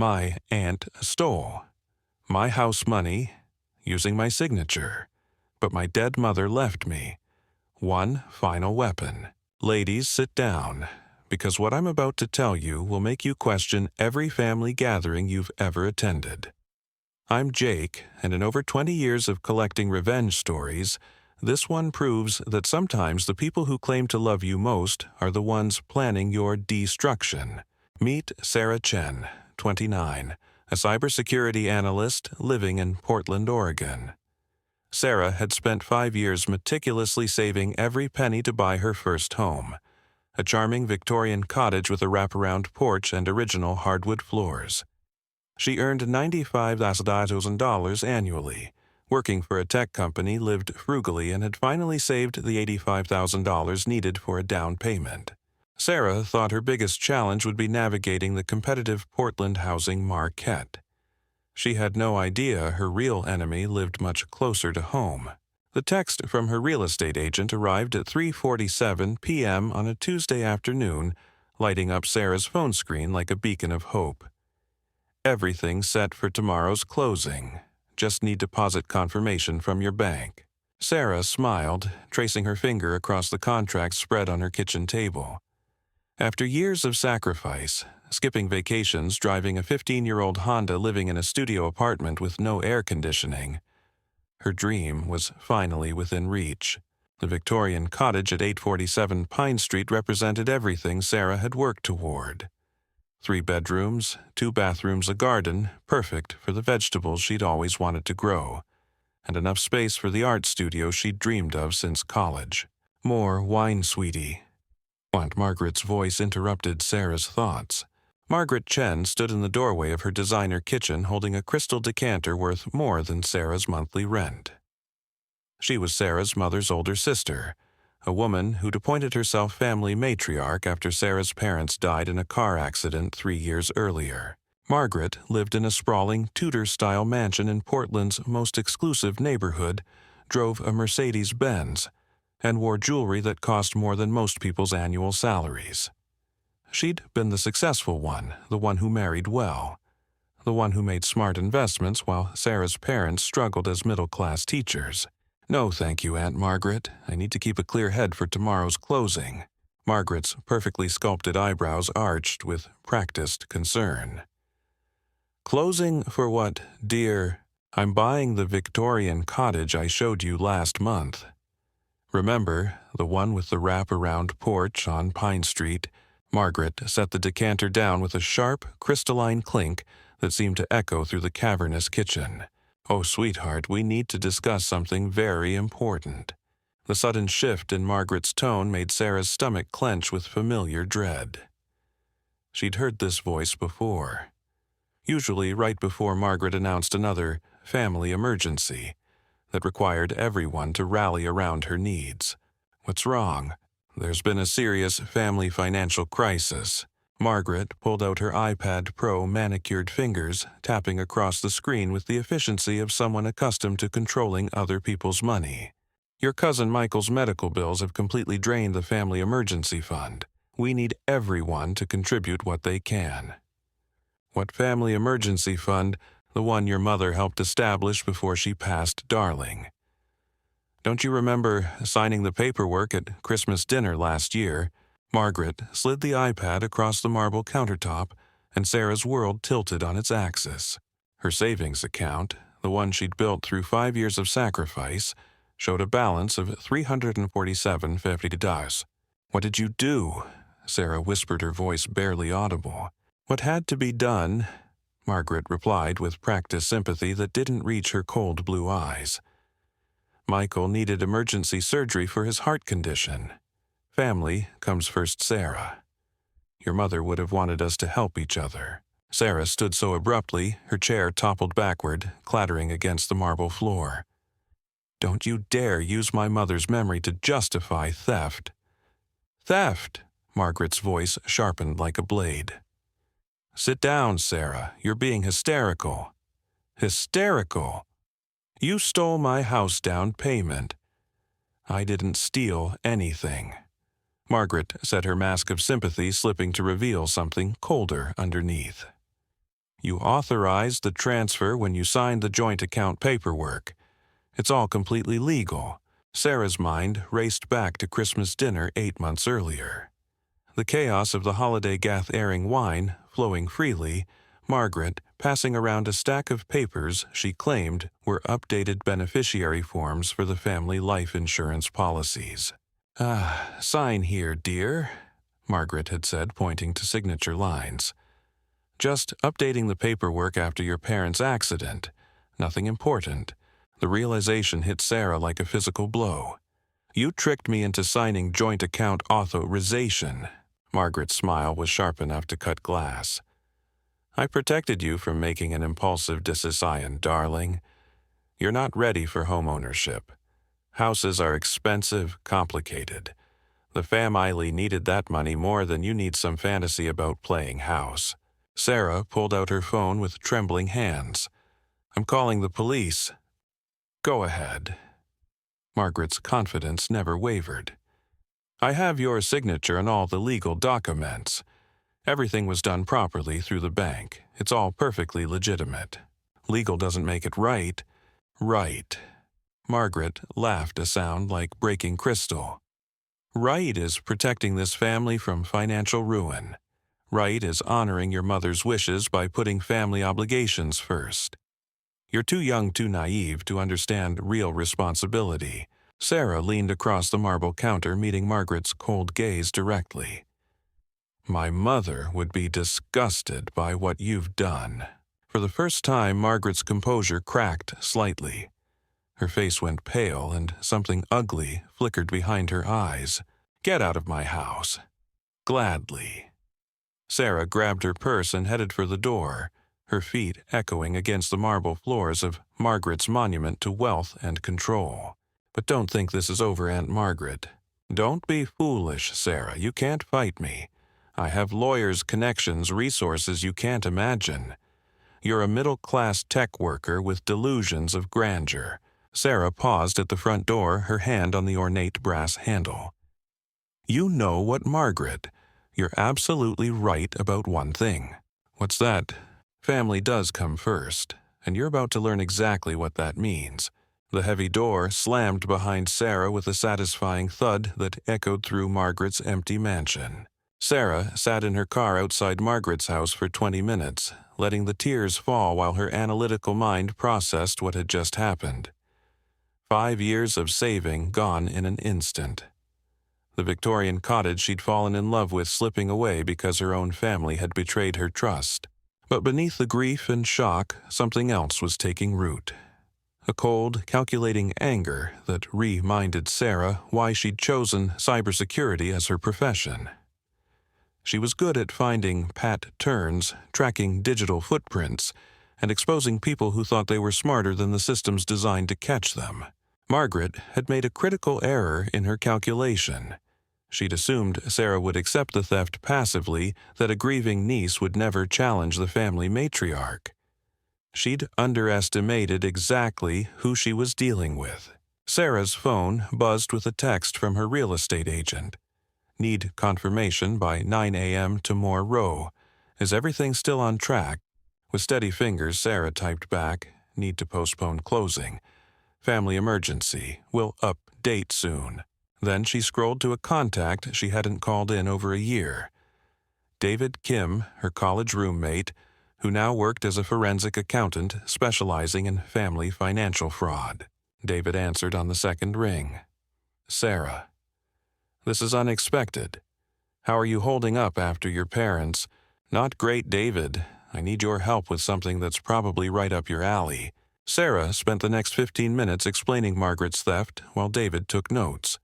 My aunt stole my house money using my signature, but my dead mother left me one final weapon. Ladies, sit down, because what I'm about to tell you will make you question every family gathering you've ever attended. I'm Jake, and in over 20 years of collecting revenge stories, this one proves that sometimes the people who claim to love you most are the ones planning your destruction. Meet Sarah Chen, 29, a cybersecurity analyst living in Portland, Oregon. Sarah had spent 5 years meticulously saving every penny to buy her first home, a charming Victorian cottage with a wraparound porch and original hardwood floors. She earned $95,000 annually, working for a tech company, lived frugally, and had finally saved the $85,000 needed for a down payment. Sarah thought her biggest challenge would be navigating the competitive Portland housing market. She had no idea her real enemy lived much closer to home. The text from her real estate agent arrived at 3:47 p.m. on a Tuesday afternoon, lighting up Sarah's phone screen like a beacon of hope. Everything set for tomorrow's closing. Just need deposit confirmation from your bank. Sarah smiled, tracing her finger across the contract spread on her kitchen table. After years of sacrifice, skipping vacations, driving a 15-year-old Honda, living in a studio apartment with no air conditioning, her dream was finally within reach. The Victorian cottage at 847 Pine Street represented everything Sarah had worked toward. 3 bedrooms, 2 bathrooms, a garden, perfect for the vegetables she'd always wanted to grow, and enough space for the art studio she'd dreamed of since college. More wine, sweetie. Aunt Margaret's voice interrupted Sarah's thoughts. Margaret Chen stood in the doorway of her designer kitchen holding a crystal decanter worth more than Sarah's monthly rent. She was Sarah's mother's older sister, a woman who'd appointed herself family matriarch after Sarah's parents died in a car accident 3 years earlier. Margaret lived in a sprawling Tudor-style mansion in Portland's most exclusive neighborhood, drove a Mercedes-Benz, and wore jewelry that cost more than most people's annual salaries. She'd been the successful one, the one who married well, the one who made smart investments while Sarah's parents struggled as middle-class teachers. "No, thank you, Aunt Margaret. I need to keep a clear head for tomorrow's closing." Margaret's perfectly sculpted eyebrows arched with practiced concern. "Closing for what, dear?" "I'm buying the Victorian cottage I showed you last month. Remember, the one with the wrap-around porch on Pine Street?" Margaret set the decanter down with a sharp, crystalline clink that seemed to echo through the cavernous kitchen. "Oh, sweetheart, we need to discuss something very important." The sudden shift in Margaret's tone made Sarah's stomach clench with familiar dread. She'd heard this voice before, usually right before Margaret announced another family emergency that required everyone to rally around her needs. "What's wrong?" "There's been a serious family financial crisis." Margaret pulled out her iPad Pro manicured fingers, tapping across the screen with the efficiency of someone accustomed to controlling other people's money. "Your cousin Michael's medical bills have completely drained the family emergency fund. We need everyone to contribute what they can." "What family emergency fund?" "The one your mother helped establish before she passed, darling. Don't you remember signing the paperwork at Christmas dinner last year?" Margaret slid the iPad across the marble countertop, and Sarah's world tilted on its axis. Her savings account, the one she'd built through 5 years of sacrifice, showed a balance of $347.50. "What did you do?" Sarah whispered, her voice barely audible. "What had to be done," Margaret replied with practiced sympathy that didn't reach her cold blue eyes. "Michael needed emergency surgery for his heart condition. Family comes first, Sarah. Your mother would have wanted us to help each other." Sarah stood so abruptly, her chair toppled backward, clattering against the marble floor. "Don't you dare use my mother's memory to justify theft." "Theft!" Margaret's voice sharpened like a blade. "Sit down, Sarah. You're being hysterical." "Hysterical? You stole my house down payment." "I didn't steal anything." Margaret set her mask of sympathy, slipping to reveal something colder underneath. You authorized the transfer when you signed the joint account paperwork. It's all completely legal. Sarah's mind raced back to Christmas dinner 8 months earlier. The chaos of the holiday Gath-airing wine flowing freely, Margaret passing around a stack of papers she claimed were updated beneficiary forms for the family life insurance policies. Sign here, dear," Margaret had said, pointing to signature lines. "Just updating the paperwork after your parents' accident. Nothing important." The realization hit Sarah like a physical blow. "You tricked me into signing joint account authorization." Margaret's smile was sharp enough to cut glass. "I protected you from making an impulsive decision, darling. You're not ready for homeownership. Houses are expensive, complicated. The family needed that money more than you need some fantasy about playing house." Sarah pulled out her phone with trembling hands. "I'm calling the police." "Go ahead." Margaret's confidence never wavered. "I have your signature on all the legal documents. Everything was done properly through the bank. It's all perfectly legitimate. Legal doesn't make it right." "Right." Margaret laughed a sound like breaking crystal. "Right is protecting this family from financial ruin. Right is honoring your mother's wishes by putting family obligations first. You're too young, too naive to understand real responsibility." Sarah leaned across the marble counter, meeting Margaret's cold gaze directly. "My mother would be disgusted by what you've done." For the first time, Margaret's composure cracked slightly. Her face went pale, and something ugly flickered behind her eyes. "Get out of my house." "Gladly." Sarah grabbed her purse and headed for the door, her feet echoing against the marble floors of Margaret's monument to wealth and control. "But don't think this is over, Aunt Margaret. Don't be foolish, Sarah. You can't fight me. I have lawyers, connections, resources you can't imagine. You're a middle-class tech worker with delusions of grandeur." Sarah paused at the front door, her hand on the ornate brass handle. "You know what, Margaret? You're absolutely right about one thing." "What's that?" "Family does come first, and you're about to learn exactly what that means." The heavy door slammed behind Sarah with a satisfying thud that echoed through Margaret's empty mansion. Sarah sat in her car outside Margaret's house for 20 minutes, letting the tears fall while her analytical mind processed what had just happened. 5 years of saving gone in an instant. The Victorian cottage she'd fallen in love with slipping away because her own family had betrayed her trust. But beneath the grief and shock, something else was taking root. A cold, calculating anger that reminded Sarah why she'd chosen cybersecurity as her profession. She was good at finding pat turns, tracking digital footprints, and exposing people who thought they were smarter than the systems designed to catch them. Margaret had made a critical error in her calculation. She'd assumed Sarah would accept the theft passively, that a grieving niece would never challenge the family matriarch. She'd underestimated exactly who she was dealing with. Sarah's phone buzzed with a text from her real estate agent. "Need confirmation by 9 a.m. tomorrow Row. Is everything still on track?" With steady fingers, Sarah typed back, "Need to postpone closing. Family emergency. Will update soon." Then she scrolled to a contact she hadn't called in over a year. David Kim, her college roommate, who now worked as a forensic accountant specializing in family financial fraud. David answered on the second ring. "Sarah, this is unexpected. How are you holding up after your parents?" "Not great, David. I need your help with something that's probably right up your alley." Sarah spent the next 15 minutes explaining Margaret's theft while David took notes.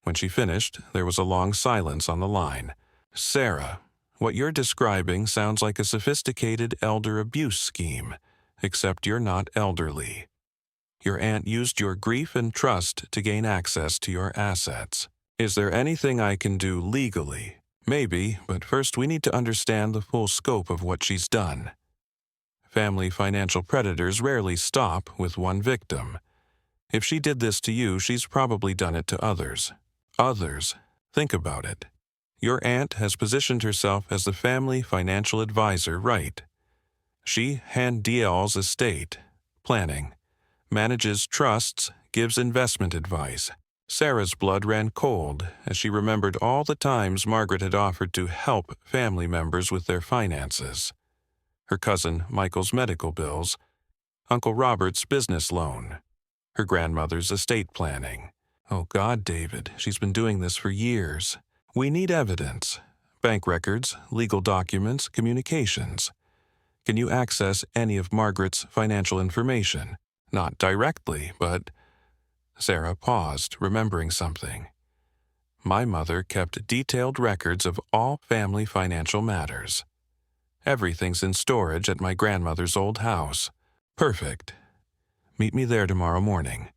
When she finished, there was a long silence on the line. "Sarah, what you're describing sounds like a sophisticated elder abuse scheme, except you're not elderly. Your aunt used your grief and trust to gain access to your assets. Is there anything I can do legally?" "Maybe, but first we need to understand the full scope of what she's done." Family financial predators rarely stop with one victim. If she did this to you, she's probably done it to others. Others. Think about it. Your aunt has positioned herself as the family financial advisor, right? She handles estate planning, manages trusts, gives investment advice. Sarah's blood ran cold as she remembered all the times Margaret had offered to help family members with their finances. Her cousin Michael's medical bills, Uncle Robert's business loan, her grandmother's estate planning. Oh God, David, she's been doing this for years. We need evidence. Bank records, legal documents, communications. Can you access any of Margaret's financial information? Not directly, but... Sarah paused, remembering something. My mother kept detailed records of all family financial matters. Everything's in storage at my grandmother's old house. Perfect. Meet me there tomorrow morning.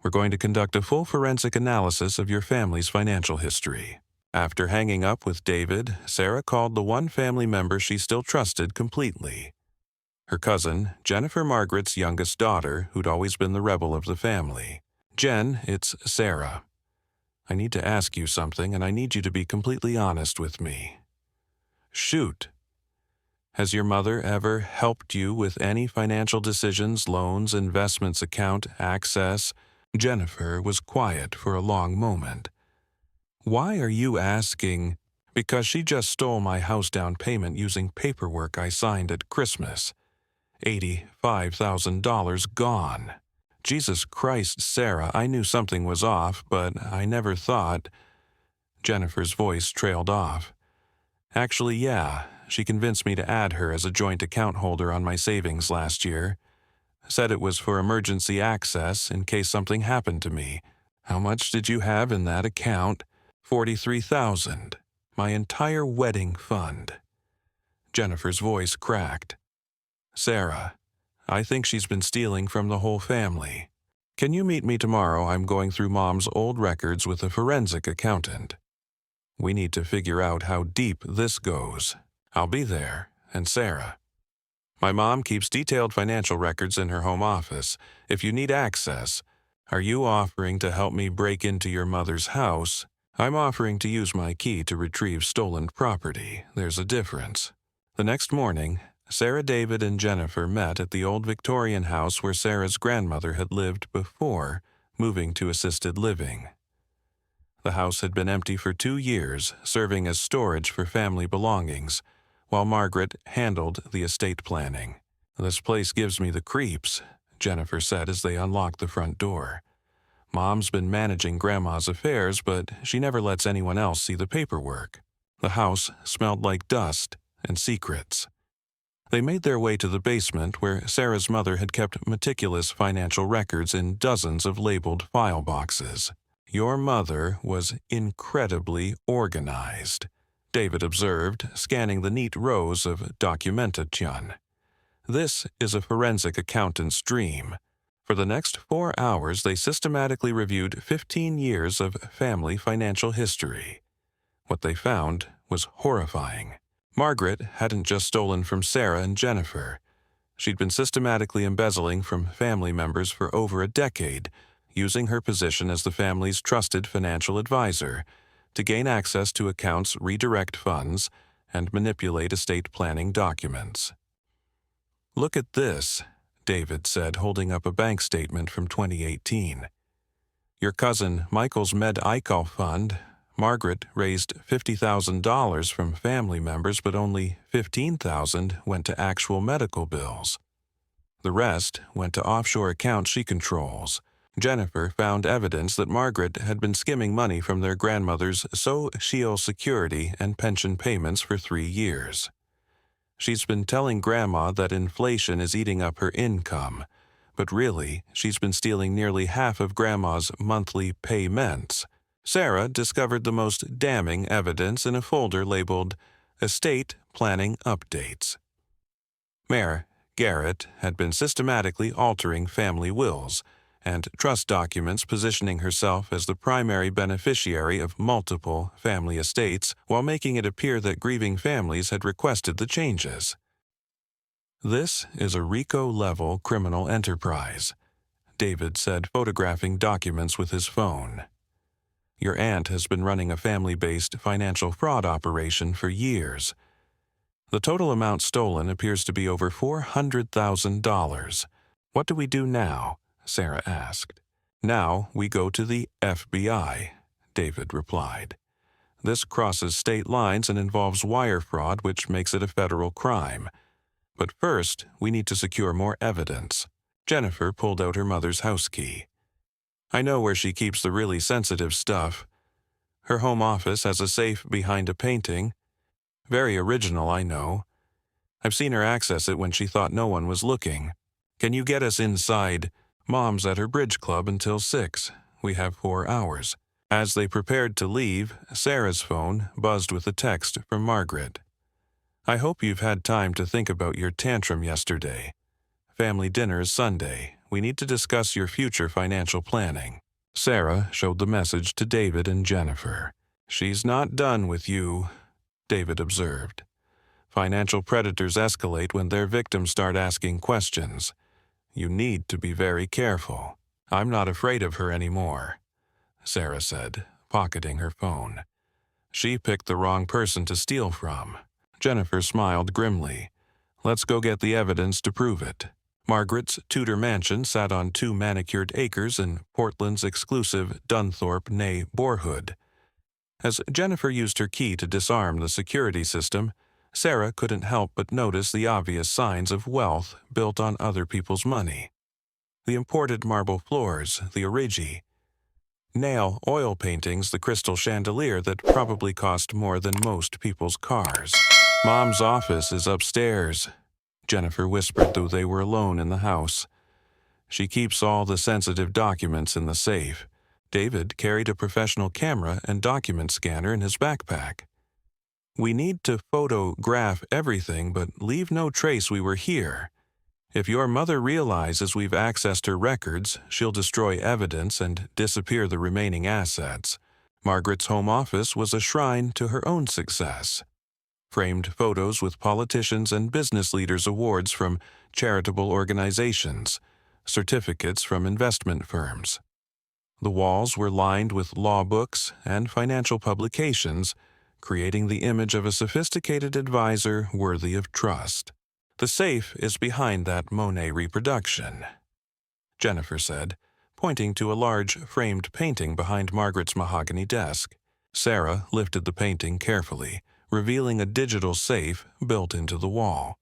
We're going to conduct a full forensic analysis of your family's financial history. After hanging up with David, Sarah called the one family member she still trusted completely. Her cousin, Jennifer Margaret's youngest daughter, who'd always been the rebel of the family. Jen, it's Sarah. I need to ask you something, and I need you to be completely honest with me. Shoot. Has your mother ever helped you with any financial decisions, loans, investments, account, access? Jennifer was quiet for a long moment. Why are you asking? Because she just stole my house down payment using paperwork I signed at Christmas. $85,000 gone. Jesus Christ, Sarah, I knew something was off, but I never thought... Jennifer's voice trailed off. Actually, yeah, she convinced me to add her as a joint account holder on my savings last year. Said it was for emergency access in case something happened to me. How much did you have in that account? $43,000. My entire wedding fund. Jennifer's voice cracked. Sarah, I think she's been stealing from the whole family. Can you meet me tomorrow? I'm going through Mom's old records with a forensic accountant. We need to figure out how deep this goes. I'll be there, and Sarah. My mom keeps detailed financial records in her home office. If you need access, are you offering to help me break into your mother's house? I'm offering to use my key to retrieve stolen property. There's a difference. The next morning, Sarah, David, and Jennifer met at the old Victorian house where Sarah's grandmother had lived before moving to assisted living. The house had been empty for 2 years, serving as storage for family belongings, while Margaret handled the estate planning. This place gives me the creeps, Jennifer said as they unlocked the front door. Mom's been managing Grandma's affairs, but she never lets anyone else see the paperwork. The house smelled like dust and secrets. They made their way to the basement where Sarah's mother had kept meticulous financial records in dozens of labeled file boxes. Your mother was incredibly organized, David observed, scanning the neat rows of documentation. This is a forensic accountant's dream. For the next 4 hours, they systematically reviewed 15 years of family financial history. What they found was horrifying. Margaret hadn't just stolen from Sarah and Jennifer. She'd been systematically embezzling from family members for over a decade, using her position as the family's trusted financial advisor to gain access to accounts, redirect funds, and manipulate estate planning documents. Look at this, David said, holding up a bank statement from 2018. Your cousin Michael's Med-Ical fund, Margaret raised $50,000 from family members, but only $15,000 went to actual medical bills. The rest went to offshore accounts she controls. Jennifer found evidence that Margaret had been skimming money from their grandmother's Social Security and pension payments for 3 years. She's been telling Grandma that inflation is eating up her income, but really, she's been stealing nearly half of Grandma's monthly payments. Sarah discovered the most damning evidence in a folder labeled Estate Planning Updates. Margaret had been systematically altering family wills and trust documents, positioning herself as the primary beneficiary of multiple family estates while making it appear that grieving families had requested the changes. This is a RICO-level criminal enterprise, David said, photographing documents with his phone. Your aunt has been running a family-based financial fraud operation for years. The total amount stolen appears to be over $400,000. What do we do now? Sarah asked. Now we go to the FBI, David replied. This crosses state lines and involves wire fraud, which makes it a federal crime. But first, we need to secure more evidence. Jennifer pulled out her mother's house key. I know where she keeps the really sensitive stuff. Her home office has a safe behind a painting. Very original, I know. I've seen her access it when she thought no one was looking. Can you get us inside? Mom's at her bridge club until 6. We have 4 hours. As they prepared to leave, Sarah's phone buzzed with a text from Margaret. I hope you've had time to think about your tantrum yesterday. Family dinner is Sunday. We need to discuss your future financial planning. Sarah showed the message to David and Jennifer. She's not done with you, David observed. Financial predators escalate when their victims start asking questions. You need to be very careful. I'm not afraid of her anymore, Sarah said, pocketing her phone. She picked the wrong person to steal from. Jennifer smiled grimly. Let's go get the evidence to prove it. Margaret's Tudor mansion sat on 2 manicured acres in Portland's exclusive Dunthorpe née Bourhood. As Jennifer used her key to disarm the security system, Sarah couldn't help but notice the obvious signs of wealth built on other people's money. The imported marble floors, the origi, nail oil paintings, the crystal chandelier that probably cost more than most people's cars. Mom's office is upstairs, Jennifer whispered, though they were alone in the house. She keeps all the sensitive documents in the safe. David carried a professional camera and document scanner in his backpack. We need to photograph everything, but leave no trace we were here. If your mother realizes we've accessed her records, she'll destroy evidence and disappear the remaining assets. Margaret's home office was a shrine to her own success. Framed photos with politicians and business leaders' awards from charitable organizations, certificates from investment firms. The walls were lined with law books and financial publications, creating the image of a sophisticated advisor worthy of trust. The safe is behind that Monet reproduction, Jennifer said, pointing to a large framed painting behind Margaret's mahogany desk. Sarah lifted the painting carefully, revealing a digital safe built into the wall.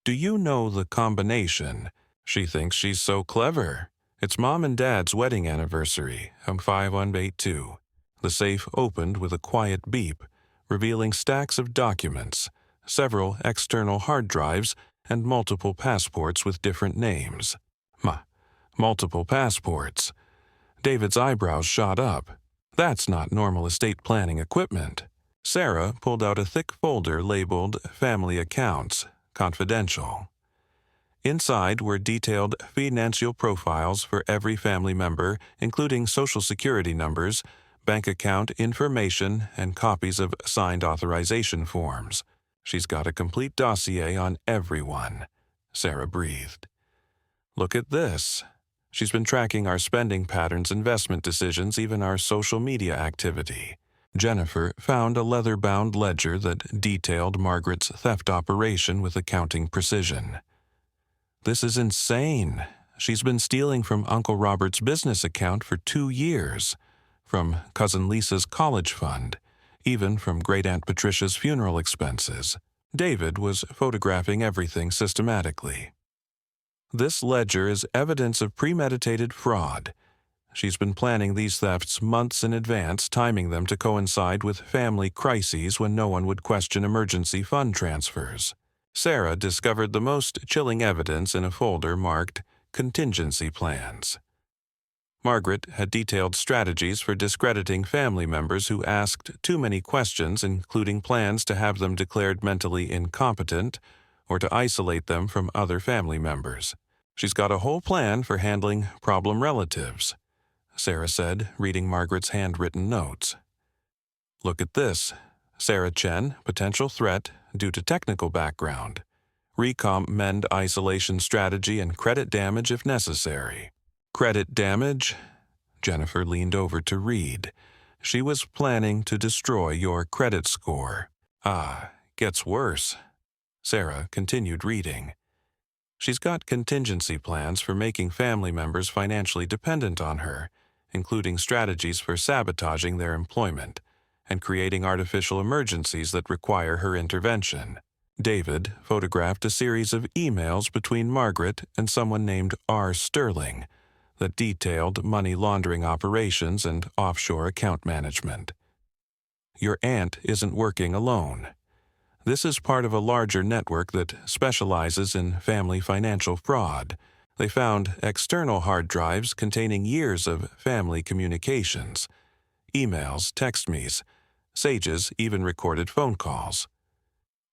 Do you know the combination? She thinks she's so clever. It's Mom and Dad's wedding anniversary, 5182. The safe opened with a quiet beep, revealing stacks of documents, several external hard drives, and multiple passports with different names. Multiple passports. David's eyebrows shot up. That's not normal estate planning equipment. Sarah pulled out a thick folder labeled Family Accounts, Confidential. Inside were detailed financial profiles for every family member, including social security numbers, bank account information, and copies of signed authorization forms. She's got a complete dossier on everyone, Sarah breathed. Look at this. She's been tracking our spending patterns, investment decisions, even our social media activity. Jennifer found a leather-bound ledger that detailed Margaret's theft operation with accounting precision. This is insane. She's been stealing from Uncle Robert's business account for 2 years, from Cousin Lisa's college fund, even from Great-Aunt Patricia's funeral expenses. David was photographing everything systematically. This ledger is evidence of premeditated fraud. She's been planning these thefts months in advance, timing them to coincide with family crises when no one would question emergency fund transfers. Sarah discovered the most chilling evidence in a folder marked Contingency Plans. Margaret had detailed strategies for discrediting family members who asked too many questions, including plans to have them declared mentally incompetent or to isolate them from other family members. She's got a whole plan for handling problem relatives, Sarah said, reading Margaret's handwritten notes. Look at this. Sarah Chen, potential threat due to technical background. Recommend isolation strategy and credit damage if necessary. Credit damage? Jennifer leaned over to read. She was planning to destroy your credit score. Ah, Gets worse. Sarah continued reading. She's got contingency plans for making family members financially dependent on her, including strategies for sabotaging their employment and creating artificial emergencies that require her intervention. David photographed a series of emails between Margaret and someone named R. Sterling that detailed money laundering operations and offshore account management. Your aunt isn't working alone. This is part of a larger network that specializes in family financial fraud. They found external hard drives containing years of family communications, emails, text me's, Sage's even recorded phone calls.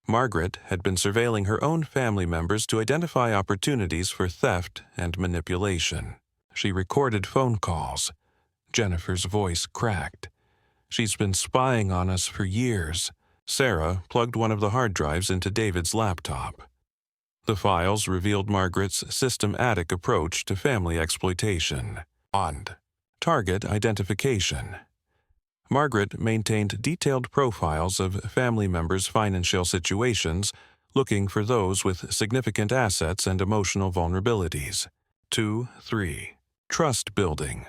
Margaret had been surveilling her own family members to identify opportunities for theft and manipulation. She recorded phone calls. Jennifer's voice cracked. She's been spying on us for years. Sarah plugged one of the hard drives into David's laptop. The files revealed Margaret's systematic approach to family exploitation. And target identification. Margaret maintained detailed profiles of family members' financial situations, looking for those with significant assets and emotional vulnerabilities. 3. Trust building.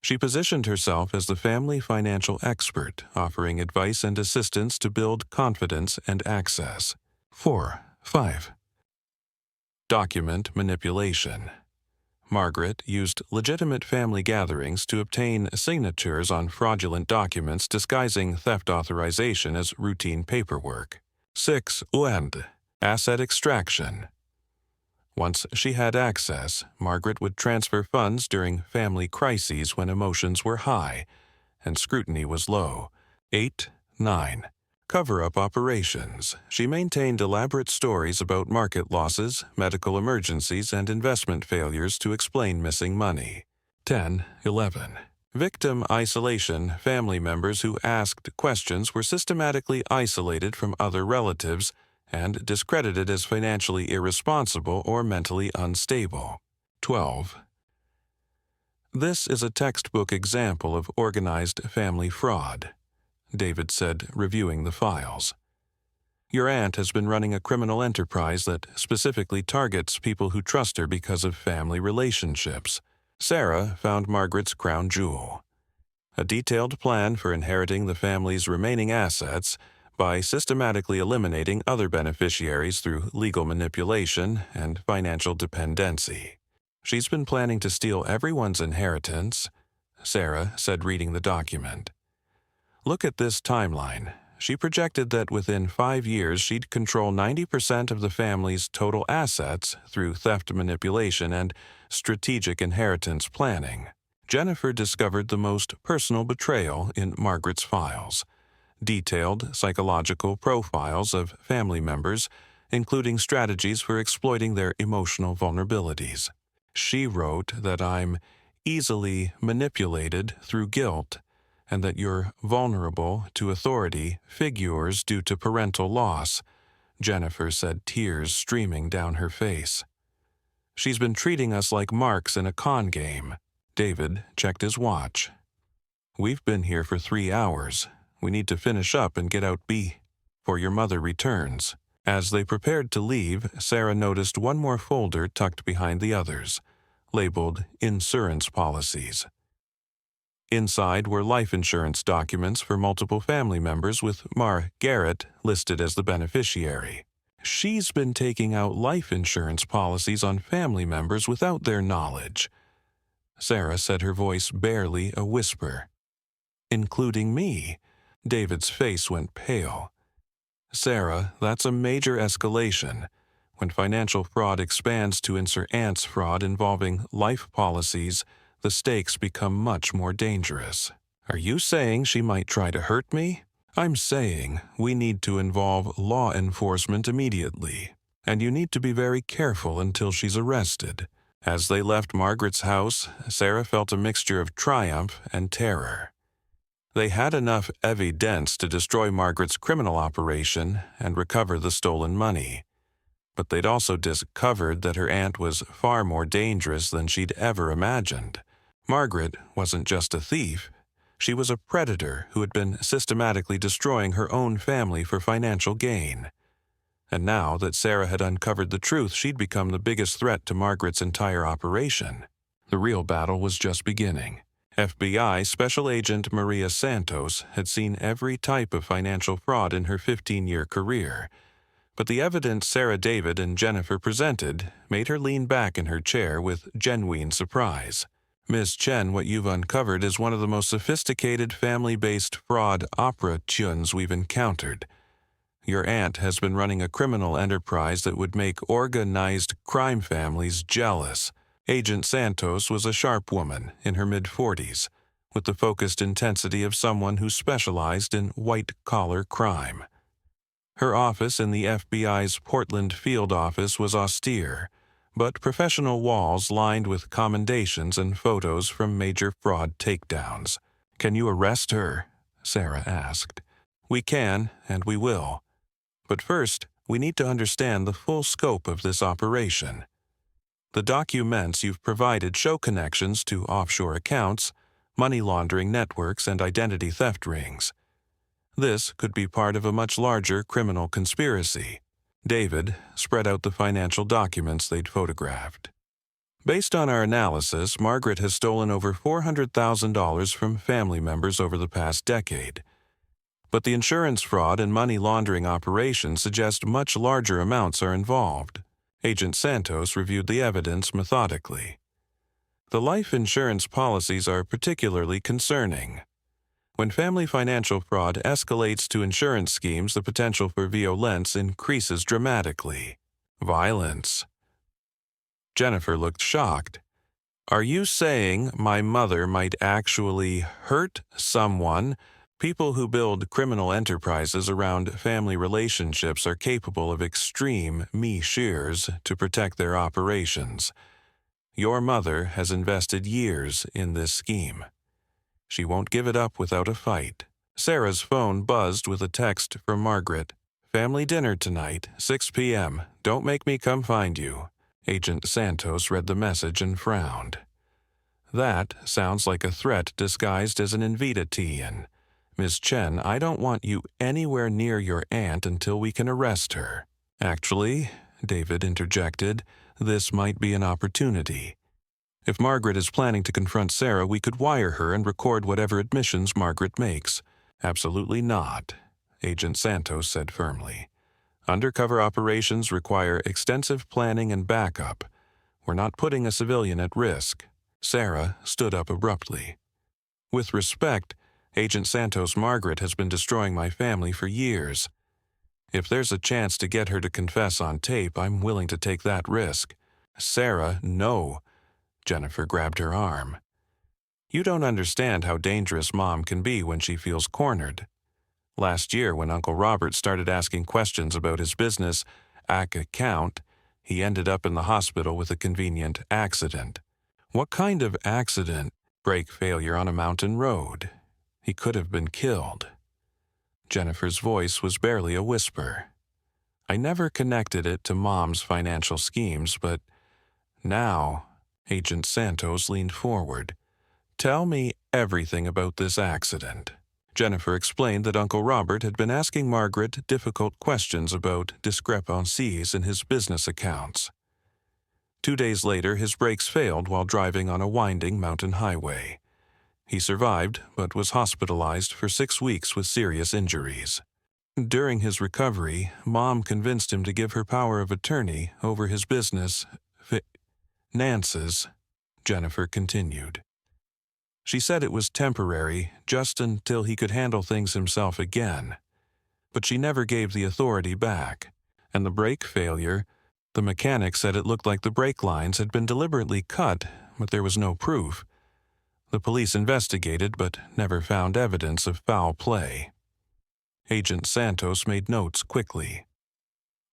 She positioned herself as the family financial expert, offering advice and assistance to build confidence and access. 5. Document manipulation. Margaret used legitimate family gatherings to obtain signatures on fraudulent documents disguising theft authorization as routine paperwork. 6. Asset extraction. Once she had access, Margaret would transfer funds during family crises when emotions were high and scrutiny was low. 9. Cover-up operations. She maintained elaborate stories about market losses, medical emergencies, and investment failures to explain missing money. 11. Victim isolation. Family members who asked questions were systematically isolated from other relatives and discredited as financially irresponsible or mentally unstable. 12. This is a textbook example of organized family fraud, David said, reviewing the files. Your aunt has been running a criminal enterprise that specifically targets people who trust her because of family relationships. Sarah found Margaret's crown jewel, a detailed plan for inheriting the family's remaining assets by systematically eliminating other beneficiaries through legal manipulation and financial dependency. She's been planning to steal everyone's inheritance, Sarah said, reading the document. Look at this timeline. She projected that within 5 years she'd control 90% of the family's total assets through theft manipulation and strategic inheritance planning. Jennifer discovered the most personal betrayal in Margaret's files. Detailed psychological profiles of family members, including strategies for exploiting their emotional vulnerabilities. She wrote that I'm easily manipulated through guilt and that you're vulnerable to authority figures due to parental loss, Jennifer said, tears streaming down her face. She's been treating us like marks in a con game. David checked his watch. We've been here for 3 hours. We need to finish up and get out before your mother returns. As they prepared to leave, Sarah noticed one more folder tucked behind the others, labeled Insurance Policies. Inside were life insurance documents for multiple family members with Margaret listed as the beneficiary. She's been taking out life insurance policies on family members without their knowledge, Sarah said, her voice barely a whisper. Including me. David's face went pale. Sarah, that's a major escalation. When financial fraud expands to insurance fraud involving life policies, the stakes become much more dangerous. Are you saying she might try to hurt me? I'm saying we need to involve law enforcement immediately, and you need to be very careful until she's arrested. As they left Margaret's house, Sarah felt a mixture of triumph and terror. They had enough evidence to destroy Margaret's criminal operation and recover the stolen money. But they'd also discovered that her aunt was far more dangerous than she'd ever imagined. Margaret wasn't just a thief. She was a predator who had been systematically destroying her own family for financial gain. And now that Sarah had uncovered the truth, she'd become the biggest threat to Margaret's entire operation. The real battle was just beginning. FBI Special Agent Maria Santos had seen every type of financial fraud in her 15-year career, but the evidence Sarah David and Jennifer presented made her lean back in her chair with genuine surprise. Ms. Chen, what you've uncovered is one of the most sophisticated family-based fraud operations we've encountered. Your aunt has been running a criminal enterprise that would make organized crime families jealous. Agent Santos was a sharp woman in her mid-40s, with the focused intensity of someone who specialized in white-collar crime. Her office in the FBI's Portland field office was austere, but professional walls lined with commendations and photos from major fraud takedowns. "Can you arrest her?" Sarah asked. "We can, and we will. But first, we need to understand the full scope of this operation. The documents you've provided show connections to offshore accounts, money laundering networks, and identity theft rings. This could be part of a much larger criminal conspiracy." David spread out the financial documents they'd photographed. "Based on our analysis, Margaret has stolen over $400,000 from family members over the past decade. But the insurance fraud and money laundering operations suggest much larger amounts are involved." Agent Santos reviewed the evidence methodically. "The life insurance policies are particularly concerning. When family financial fraud escalates to insurance schemes, the potential for violence increases dramatically." "Violence?" Jennifer looked shocked. "Are you saying my mother might actually hurt someone?" People who build criminal enterprises around family relationships are capable of extreme measures to protect their operations. Your mother has invested years in this scheme. She won't give it up without a fight." Sarah's phone buzzed with a text from Margaret. "Family dinner tonight, 6 p.m. Don't make me come find you." Agent Santos read the message and frowned. "That sounds like a threat disguised as an invitation. Ms. Chen, I don't want you anywhere near your aunt until we can arrest her." "Actually," David interjected, "this might be an opportunity. If Margaret is planning to confront Sarah, we could wire her and record whatever admissions Margaret makes." "Absolutely not," Agent Santos said firmly. "Undercover operations require extensive planning and backup. We're not putting a civilian at risk." Sarah stood up abruptly. "With respect, Agent Santos, Margaret has been destroying my family for years. If there's a chance to get her to confess on tape, I'm willing to take that risk." "Sarah, no." Jennifer grabbed her arm. "You don't understand how dangerous Mom can be when she feels cornered. Last year, when Uncle Robert started asking questions about his business account, he ended up in the hospital with a convenient accident." "What kind of accident?" "Brake failure on a mountain road. He could have been killed." Jennifer's voice was barely a whisper. "I never connected it to Mom's financial schemes, but now..." Agent Santos leaned forward. "Tell me everything about this accident." Jennifer explained that Uncle Robert had been asking Margaret difficult questions about discrepancies in his business accounts. 2 days later, his brakes failed while driving on a winding mountain highway. He survived, but was hospitalized for 6 weeks with serious injuries. During his recovery, Mom convinced him to give her power of attorney over his business finances, Jennifer continued. She said it was temporary, just until he could handle things himself again. But she never gave the authority back. And the brake failure, the mechanic said it looked like the brake lines had been deliberately cut, but there was no proof. The police investigated, but never found evidence of foul play. Agent Santos made notes quickly.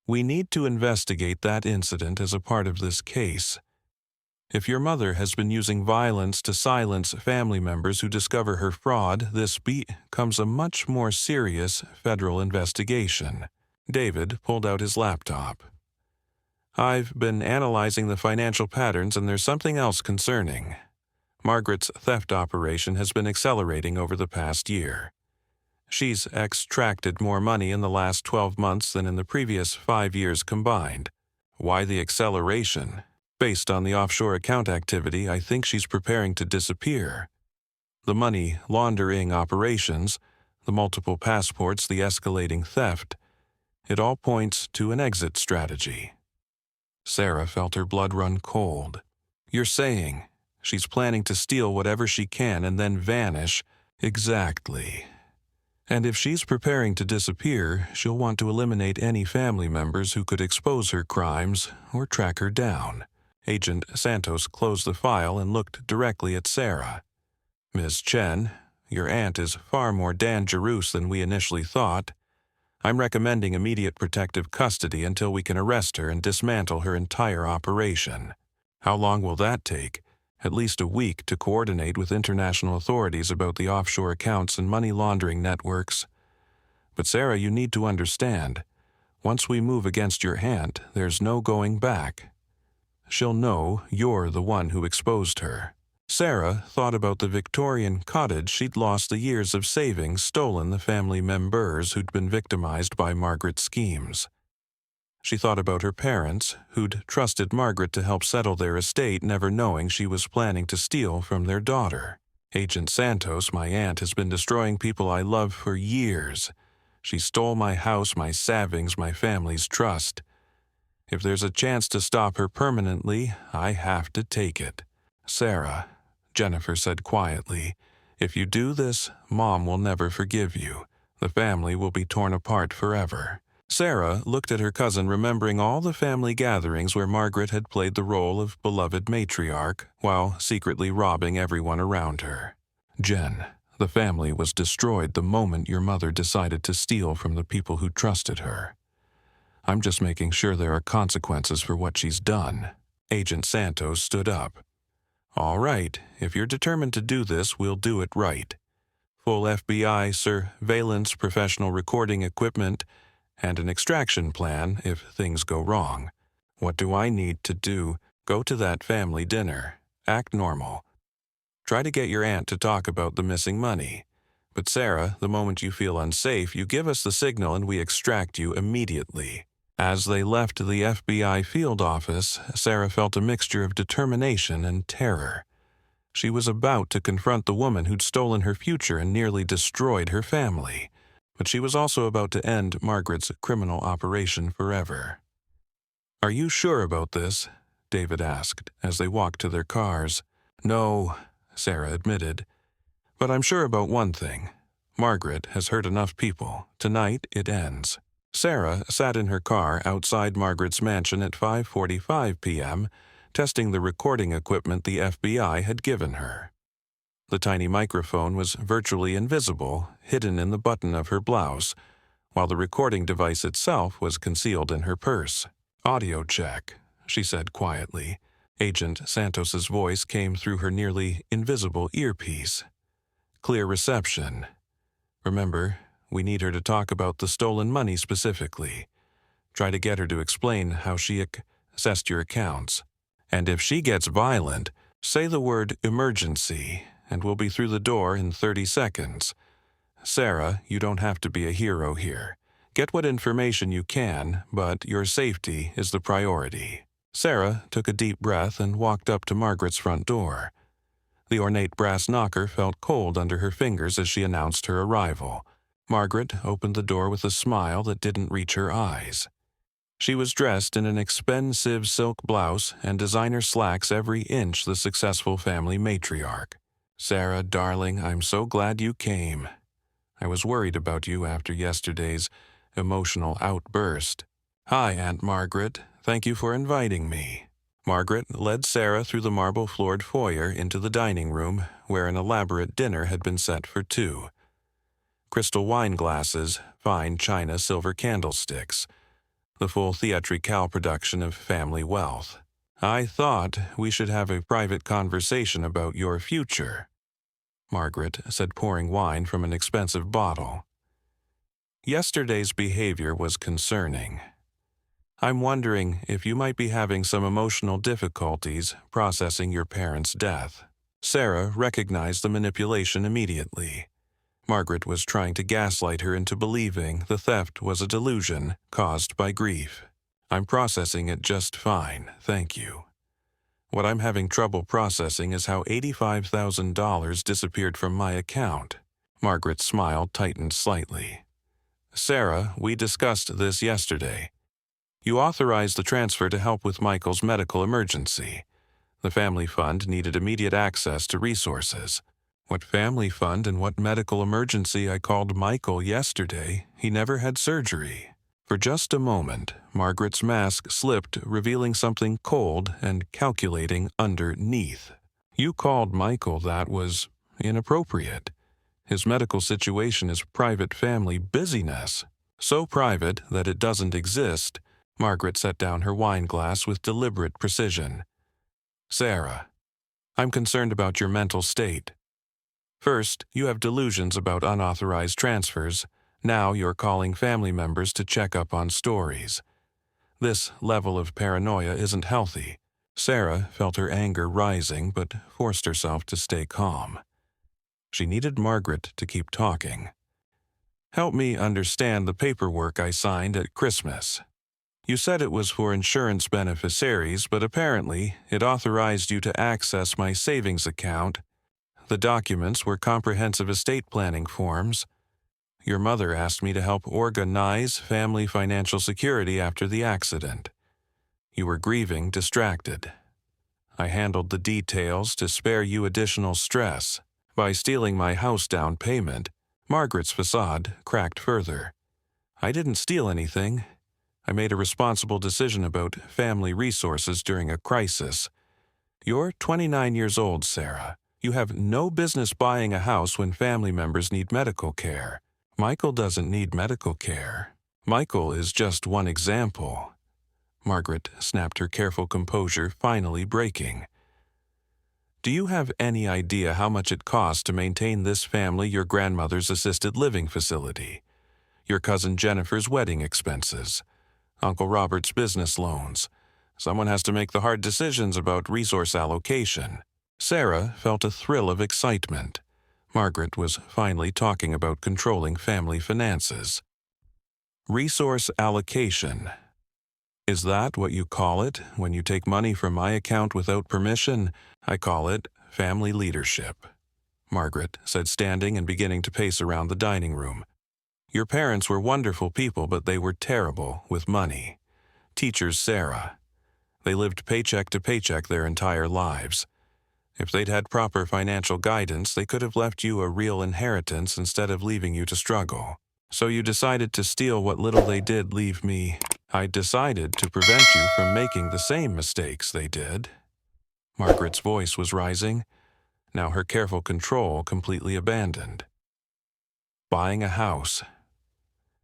"We need to investigate that incident as a part of this case. If your mother has been using violence to silence family members who discover her fraud, this becomes a much more serious federal investigation." David pulled out his laptop. "I've been analyzing the financial patterns, and there's something else concerning. Margaret's theft operation has been accelerating over the past year. She's extracted more money in the last 12 months than in the previous 5 years combined. Why the acceleration? Based on the offshore account activity, I think she's preparing to disappear. The money laundering operations, the multiple passports, the escalating theft, it all points to an exit strategy. Sarah felt her blood run cold. You're saying she's planning to steal whatever she can and then vanish? Exactly. And if she's preparing to disappear, she'll want to eliminate any family members who could expose her crimes or track her down. Agent Santos closed the file and looked directly at Sarah. Ms. Chen, your aunt is far more dangerous than we initially thought. I'm recommending immediate protective custody until we can arrest her and dismantle her entire operation. How long will that take? At least a week to coordinate with international authorities about the offshore accounts and money laundering networks. But Sarah, you need to understand, once we move against your aunt, there's no going back. She'll know you're the one who exposed her. Sarah thought about the Victorian cottage she'd lost, the years of savings stolen, the family members who'd been victimized by Margaret's schemes. She thought about her parents, who'd trusted Margaret to help settle their estate, never knowing she was planning to steal from their daughter. Agent Santos, my aunt, has been destroying people I love for years. She stole my house, my savings, my family's trust. If there's a chance to stop her permanently, I have to take it. Sarah, Jennifer said quietly, if you do this, Mom will never forgive you. The family will be torn apart forever. Sarah looked at her cousin, remembering all the family gatherings where Margaret had played the role of beloved matriarch while secretly robbing everyone around her. Jen, the family was destroyed the moment your mother decided to steal from the people who trusted her. I'm just making sure there are consequences for what she's done. Agent Santos stood up. All right, if you're determined to do this, we'll do it right. Full FBI surveillance, professional recording equipment, and an extraction plan if things go wrong. What do I need to do? Go to that family dinner. Act normal. Try to get your aunt to talk about the missing money. But Sarah, the moment you feel unsafe, you give us the signal and we extract you immediately. As they left the FBI field office, Sarah felt a mixture of determination and terror. She was about to confront the woman who'd stolen her future and nearly destroyed her family. But she was also about to end Margaret's criminal operation forever. Are you sure about this? David asked as they walked to their cars. No, Sarah admitted. But I'm sure about one thing. Margaret has hurt enough people. Tonight it ends. Sarah sat in her car outside Margaret's mansion at 5:45 p.m., testing the recording equipment the FBI had given her. The tiny microphone was virtually invisible, hidden in the button of her blouse, while the recording device itself was concealed in her purse. Audio check, she said quietly. Agent Santos's voice came through her nearly invisible earpiece. Clear reception. Remember, we need her to talk about the stolen money specifically. Try to get her to explain how she accessed your accounts. And if she gets violent, say the word emergency, and we'll be through the door in 30 seconds. Sarah, you don't have to be a hero here. Get what information you can, but your safety is the priority. Sarah took a deep breath and walked up to Margaret's front door. The ornate brass knocker felt cold under her fingers as she announced her arrival. Margaret opened the door with a smile that didn't reach her eyes. She was dressed in an expensive silk blouse and designer slacks, every inch the successful family matriarch. Sarah, darling, I'm so glad you came. I was worried about you after yesterday's emotional outburst. Hi, Aunt Margaret. Thank you for inviting me. Margaret led Sarah through the marble-floored foyer into the dining room, where an elaborate dinner had been set for two. Crystal wine glasses, fine china silver candlesticks, the full theatrical production of family wealth. I thought we should have a private conversation about your future, Margaret said, pouring wine from an expensive bottle. Yesterday's behavior was concerning. I'm wondering if you might be having some emotional difficulties processing your parents' death. Sarah recognized the manipulation immediately. Margaret was trying to gaslight her into believing the theft was a delusion caused by grief. I'm processing it just fine, thank you. What I'm having trouble processing is how $85,000 disappeared from my account. Margaret's smile tightened slightly. Sarah, we discussed this yesterday. You authorized the transfer to help with Michael's medical emergency. The family fund needed immediate access to resources. What family fund and what medical emergency? I called Michael yesterday. He never had surgery. For just a moment, Margaret's mask slipped, revealing something cold and calculating underneath. You called Michael. That was inappropriate. His medical situation is private family business. So private that it doesn't exist. Margaret set down her wine glass with deliberate precision. Sarah, I'm concerned about your mental state. First, you have delusions about unauthorized transfers. Now you're calling family members to check up on stories. This level of paranoia isn't healthy. Sarah felt her anger rising but forced herself to stay calm. She needed Margaret to keep talking. Help me understand the paperwork I signed at Christmas. You said it was for insurance beneficiaries, but apparently it authorized you to access my savings account. The documents were comprehensive estate planning forms. Your mother asked me to help organize family financial security after the accident. You were grieving, distracted. I handled the details to spare you additional stress. By stealing my house down payment, Margaret's facade cracked further. I didn't steal anything. I made a responsible decision about family resources during a crisis. You're 29 years old, Sarah. You have no business buying a house when family members need medical care. Michael doesn't need medical care. Michael is just one example. Margaret snapped, her careful composure finally breaking. Do you have any idea how much it costs to maintain this family, your grandmother's assisted living facility, your cousin Jennifer's wedding expenses, Uncle Robert's business loans? Someone has to make the hard decisions about resource allocation. Sarah felt a thrill of excitement. Margaret was finally talking about controlling family finances. Resource allocation. Is that what you call it when you take money from my account without permission? I call it family leadership, Margaret said, standing and beginning to pace around the dining room. Your parents were wonderful people, but they were terrible with money. Teachers, Sarah. They lived paycheck to paycheck their entire lives. If they'd had proper financial guidance, they could have left you a real inheritance instead of leaving you to struggle. So you decided to steal what little they did leave me. I decided to prevent you from making the same mistakes they did. Margaret's voice was rising, now her careful control completely abandoned. Buying a house.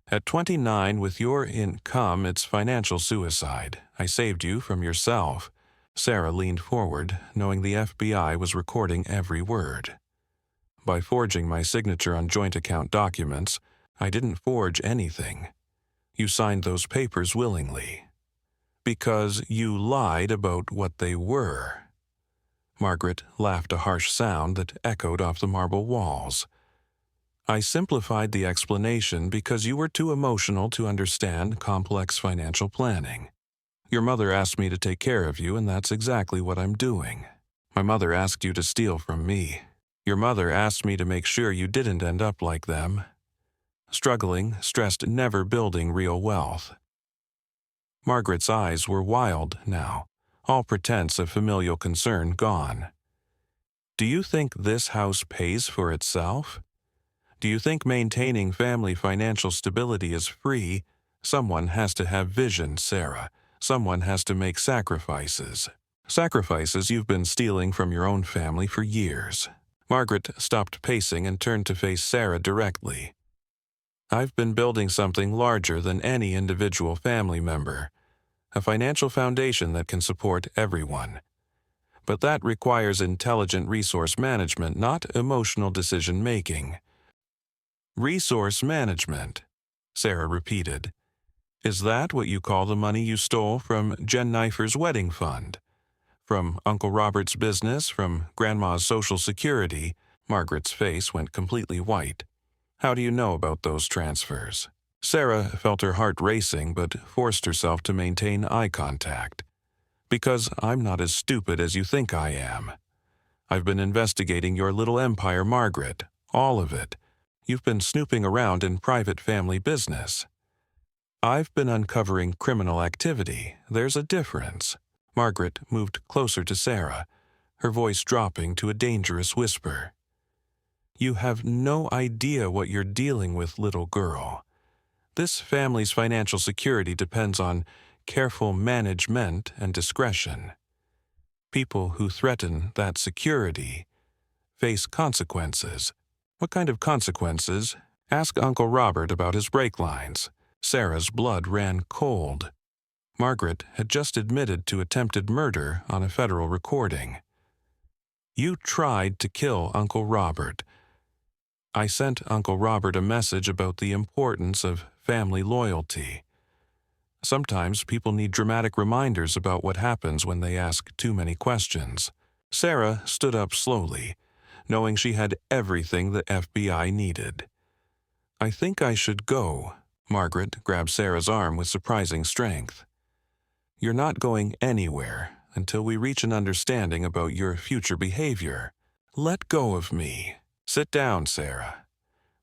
At 29, with your income, it's financial suicide. I saved you from yourself. Sarah leaned forward, knowing the FBI was recording every word. By forging my signature on joint account documents, I didn't forge anything. You signed those papers willingly. Because you lied about what they were. Margaret laughed, a harsh sound that echoed off the marble walls. I simplified the explanation because you were too emotional to understand complex financial planning. Your mother asked me to take care of you, and that's exactly what I'm doing. My mother asked you to steal from me. Your mother asked me to make sure you didn't end up like them. Struggling, stressed, never building real wealth. Margaret's eyes were wild now, all pretense of familial concern gone. Do you think this house pays for itself? Do you think maintaining family financial stability is free? Someone has to have vision, Sarah. Someone has to make sacrifices. Sacrifices you've been stealing from your own family for years. Margaret stopped pacing and turned to face Sarah directly. I've been building something larger than any individual family member. A financial foundation that can support everyone. But that requires intelligent resource management, not emotional decision-making. Resource management, Sarah repeated. Is that what you call the money you stole from Jen Knifer's wedding fund? From Uncle Robert's business, from Grandma's Social Security. Margaret's face went completely white. How do you know about those transfers? Sarah felt her heart racing but forced herself to maintain eye contact. Because I'm not as stupid as you think I am. I've been investigating your little empire, Margaret. All of it. You've been snooping around in private family business. I've been uncovering criminal activity. There's a difference. Margaret moved closer to Sarah, her voice dropping to a dangerous whisper. You have no idea what you're dealing with, little girl. This family's financial security depends on careful management and discretion. People who threaten that security face consequences. What kind of consequences? Ask Uncle Robert about his brake lines. Sarah's blood ran cold. Margaret had just admitted to attempted murder on a federal recording. You tried to kill Uncle Robert. I sent Uncle Robert a message about the importance of family loyalty. Sometimes people need dramatic reminders about what happens when they ask too many questions. Sarah stood up slowly, knowing she had everything the FBI needed. I think I should go. Margaret grabbed Sarah's arm with surprising strength. You're not going anywhere until we reach an understanding about your future behavior. Let go of me. Sit down, Sarah.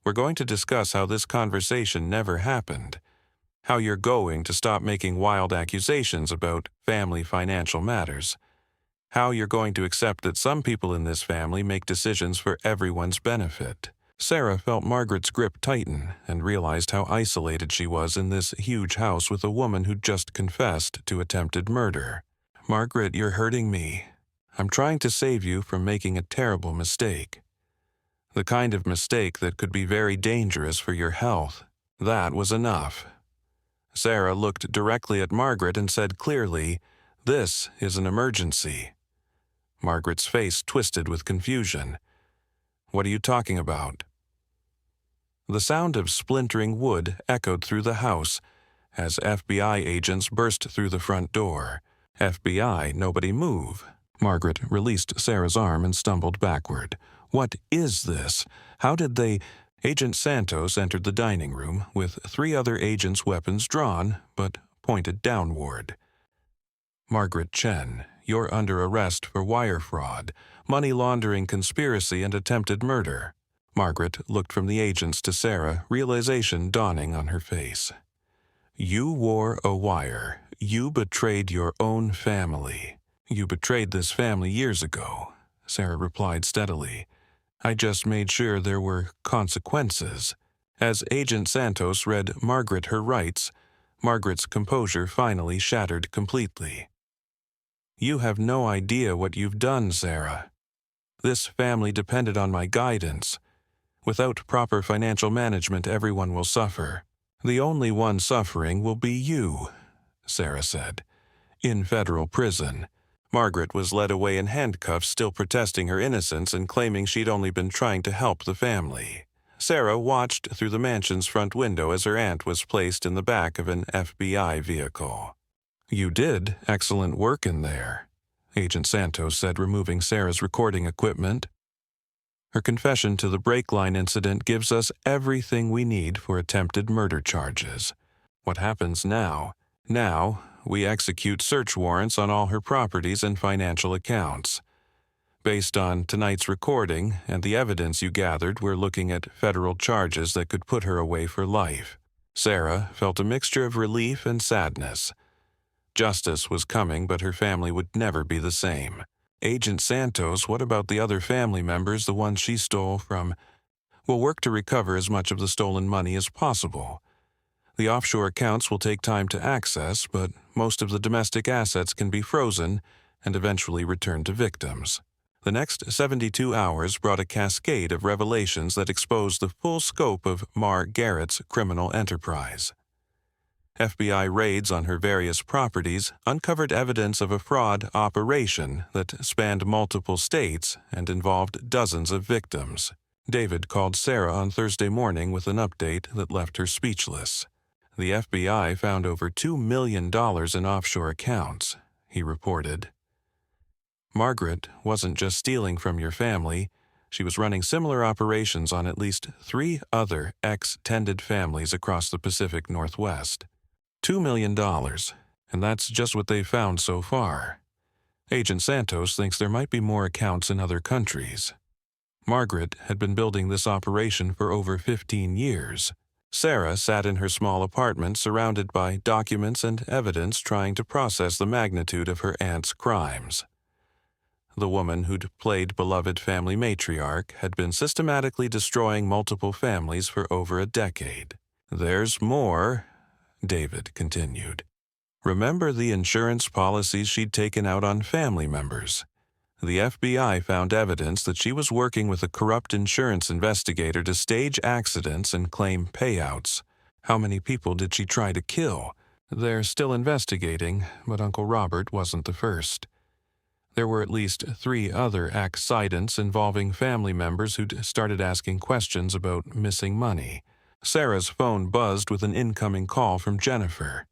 We're going to discuss how this conversation never happened, how you're going to stop making wild accusations about family financial matters, how you're going to accept that some people in this family make decisions for everyone's benefit. Sarah felt Margaret's grip tighten and realized how isolated she was in this huge house with a woman who'd just confessed to attempted murder. Margaret, you're hurting me. I'm trying to save you from making a terrible mistake. The kind of mistake that could be very dangerous for your health. That was enough. Sarah looked directly at Margaret and said clearly, "This is an emergency." Margaret's face twisted with confusion. What are you talking about? The sound of splintering wood echoed through the house as FBI agents burst through the front door. FBI, nobody move. Margaret released Sarah's arm and stumbled backward. What is this? How did they... Agent Santos entered the dining room with 3 other agents' weapons drawn, but pointed downward. Margaret Chen, you're under arrest for wire fraud, money laundering conspiracy, and attempted murder. Margaret looked from the agents to Sarah, realization dawning on her face. You wore a wire. You betrayed your own family. You betrayed this family years ago, Sarah replied steadily. I just made sure there were consequences. As Agent Santos read Margaret her rights, Margaret's composure finally shattered completely. You have no idea what you've done, Sarah. This family depended on my guidance. Without proper financial management, everyone will suffer. The only one suffering will be you, Sarah said. In federal prison. Margaret was led away in handcuffs, still protesting her innocence and claiming she'd only been trying to help the family. Sarah watched through the mansion's front window as her aunt was placed in the back of an FBI vehicle. You did excellent work in there, Agent Santos said, removing Sarah's recording equipment. Her confession to the brake line incident gives us everything we need for attempted murder charges. What happens now? Now, we execute search warrants on all her properties and financial accounts. Based on tonight's recording and the evidence you gathered, we're looking at federal charges that could put her away for life. Sarah felt a mixture of relief and sadness. Justice was coming, but her family would never be the same. Agent Santos, what about the other family members, the ones she stole from? We'll work to recover as much of the stolen money as possible. The offshore accounts will take time to access, but most of the domestic assets can be frozen and eventually returned to victims. The next 72 hours brought a cascade of revelations that exposed the full scope of Margaret's criminal enterprise. FBI raids on her various properties uncovered evidence of a fraud operation that spanned multiple states and involved dozens of victims. David called Sarah on Thursday morning with an update that left her speechless. The FBI found over $2 million in offshore accounts, he reported. Margaret wasn't just stealing from your family, she was running similar operations on at least 3 other ex-tended families across the Pacific Northwest. $2 million, and that's just what they've found so far. Agent Santos thinks there might be more accounts in other countries. Margaret had been building this operation for over 15 years. Sarah sat in her small apartment surrounded by documents and evidence trying to process the magnitude of her aunt's crimes. The woman who'd played beloved family matriarch had been systematically destroying multiple families for over a decade. "There's more," David continued. "Remember the insurance policies she'd taken out on family members? The FBI found evidence that she was working with a corrupt insurance investigator to stage accidents and claim payouts. How many people did she try to kill? They're still investigating, but Uncle Robert wasn't the first. There were at least 3 other accidents involving family members who'd started asking questions about missing money. Sarah's phone buzzed with an incoming call from Jennifer.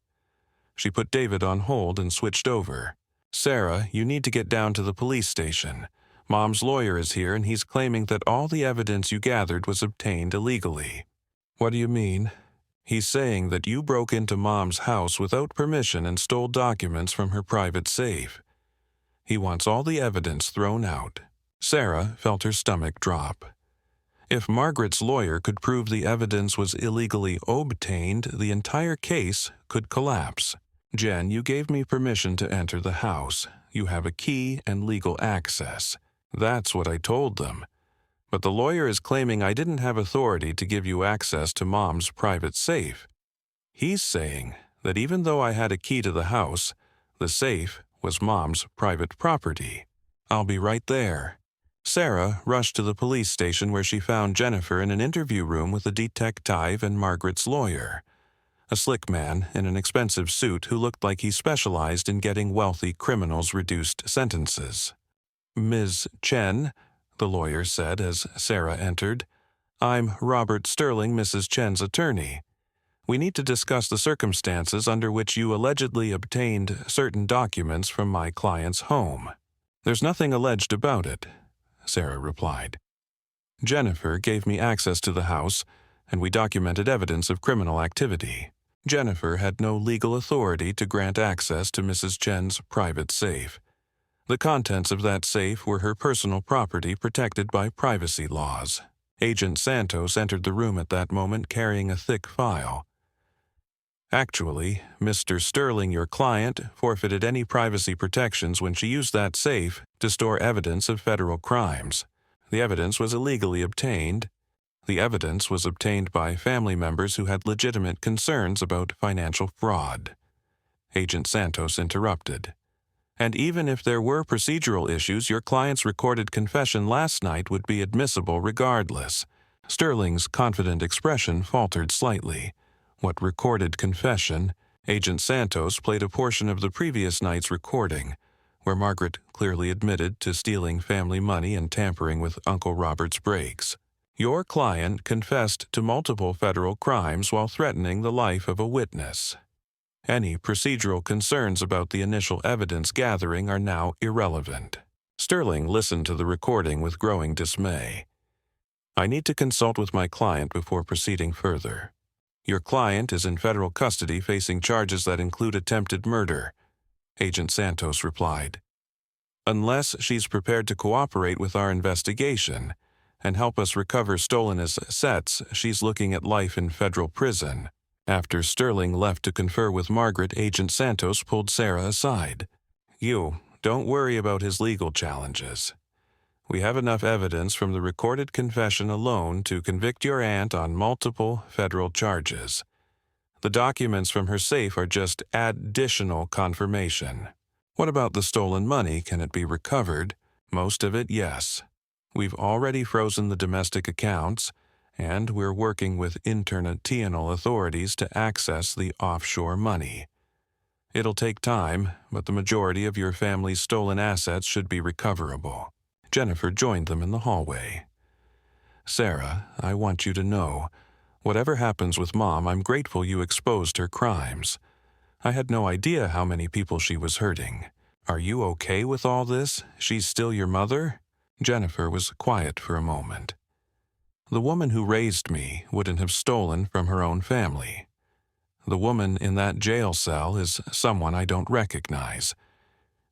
She put David on hold and switched over. "Sarah, you need to get down to the police station. Mom's lawyer is here and he's claiming that all the evidence you gathered was obtained illegally." "What do you mean?" "He's saying that you broke into Mom's house without permission and stole documents from her private safe. He wants all the evidence thrown out." Sarah felt her stomach drop. If Margaret's lawyer could prove the evidence was illegally obtained, the entire case could collapse. "Jen, you gave me permission to enter the house. You have a key and legal access." That's what I told them. But the lawyer is claiming I didn't have authority to give you access to Mom's private safe. He's saying that even though I had a key to the house, the safe was Mom's private property. "I'll be right there." Sarah rushed to the police station where she found Jennifer in an interview room with a detective and Margaret's lawyer, a slick man in an expensive suit who looked like he specialized in getting wealthy criminals reduced sentences. "Ms. Chen," the lawyer said as Sarah entered, "I'm Robert Sterling, Mrs. Chen's attorney. We need to discuss the circumstances under which you allegedly obtained certain documents from my client's home." "There's nothing alleged about it," Sarah replied. "Jennifer gave me access to the house, and we documented evidence of criminal activity. Jennifer had no legal authority to grant access to Mrs. Chen's private safe. The contents of that safe were her personal property protected by privacy laws." Agent Santos entered the room at that moment carrying a thick file. "Actually, Mr. Sterling, your client, forfeited any privacy protections when she used that safe to store evidence of federal crimes. The evidence was illegally obtained. The evidence was obtained by family members who had legitimate concerns about financial fraud." Agent Santos interrupted. "And even if there were procedural issues, your client's recorded confession last night would be admissible regardless." Sterling's confident expression faltered slightly. What recorded confession? Agent Santos played a portion of the previous night's recording, where Margaret clearly admitted to stealing family money and tampering with Uncle Robert's breaks. "Your client confessed to multiple federal crimes while threatening the life of a witness. Any procedural concerns about the initial evidence gathering are now irrelevant." Sterling listened to the recording with growing dismay. "I need to consult with my client before proceeding further. Your client is in federal custody facing charges that include attempted murder," Agent Santos replied. "Unless she's prepared to cooperate with our investigation and help us recover stolen assets, she's looking at life in federal prison." After Sterling left to confer with Margaret, Agent Santos pulled Sarah aside. "You, don't worry about his legal challenges. We have enough evidence from the recorded confession alone to convict your aunt on multiple federal charges. The documents from her safe are just additional confirmation." "What about the stolen money? Can it be recovered?" "Most of it, yes. We've already frozen the domestic accounts, and we're working with international authorities to access the offshore money. It'll take time, but the majority of your family's stolen assets should be recoverable." Jennifer joined them in the hallway. "Sarah, I want you to know, whatever happens with Mom, I'm grateful you exposed her crimes. I had no idea how many people she was hurting. "Are you okay with all this? She's still your mother?" Jennifer was quiet for a moment. "The woman who raised me wouldn't have stolen from her own family. The woman in that jail cell is someone I don't recognize.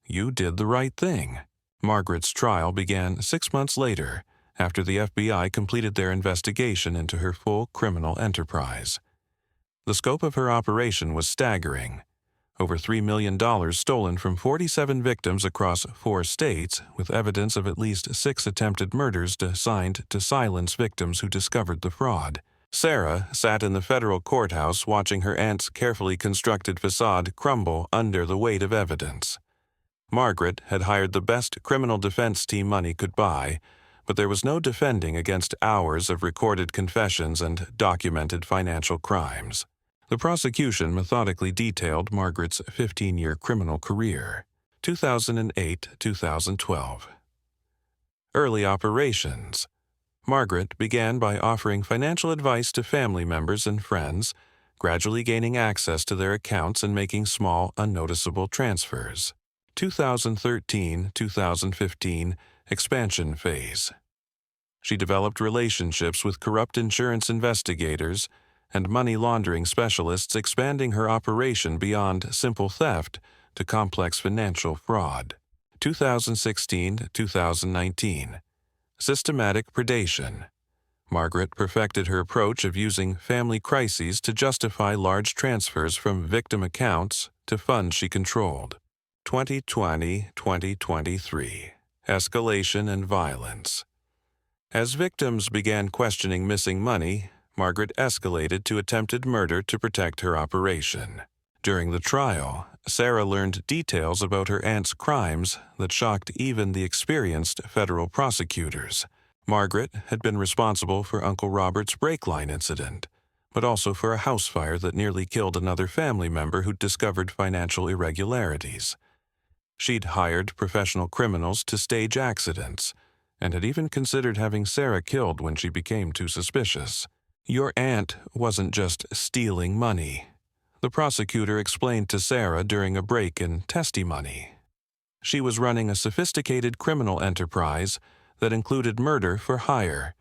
You did the right thing." Margaret's trial began 6 months later, after the FBI completed their investigation into her full criminal enterprise. The scope of her operation was staggering. Over $3 million stolen from 47 victims across 4 states, with evidence of at least 6 attempted murders designed to silence victims who discovered the fraud. Sarah sat in the federal courthouse watching her aunt's carefully constructed facade crumble under the weight of evidence. Margaret had hired the best criminal defense team money could buy, but there was no defending against hours of recorded confessions and documented financial crimes. The prosecution methodically detailed Margaret's 15-year criminal career. 2008-2012. Early operations. Margaret began by offering financial advice to family members and friends, gradually gaining access to their accounts and making small, unnoticeable transfers. 2013-2015 expansion phase. She developed relationships with corrupt insurance investigators and money laundering specialists, expanding her operation beyond simple theft to complex financial fraud. 2016-2019. Systematic predation. Margaret perfected her approach of using family crises to justify large transfers from victim accounts to funds she controlled. 2020-2023. Escalation and violence. As victims began questioning missing money, Margaret escalated to attempted murder to protect her operation. During the trial, Sarah learned details about her aunt's crimes that shocked even the experienced federal prosecutors. Margaret had been responsible for Uncle Robert's brake line incident, but also for a house fire that nearly killed another family member who'd discovered financial irregularities. She'd hired professional criminals to stage accidents, and had even considered having Sarah killed when she became too suspicious. "Your aunt wasn't just stealing money," the prosecutor explained to Sarah during a break in testimony. "She was running a sophisticated criminal enterprise that included murder for hire.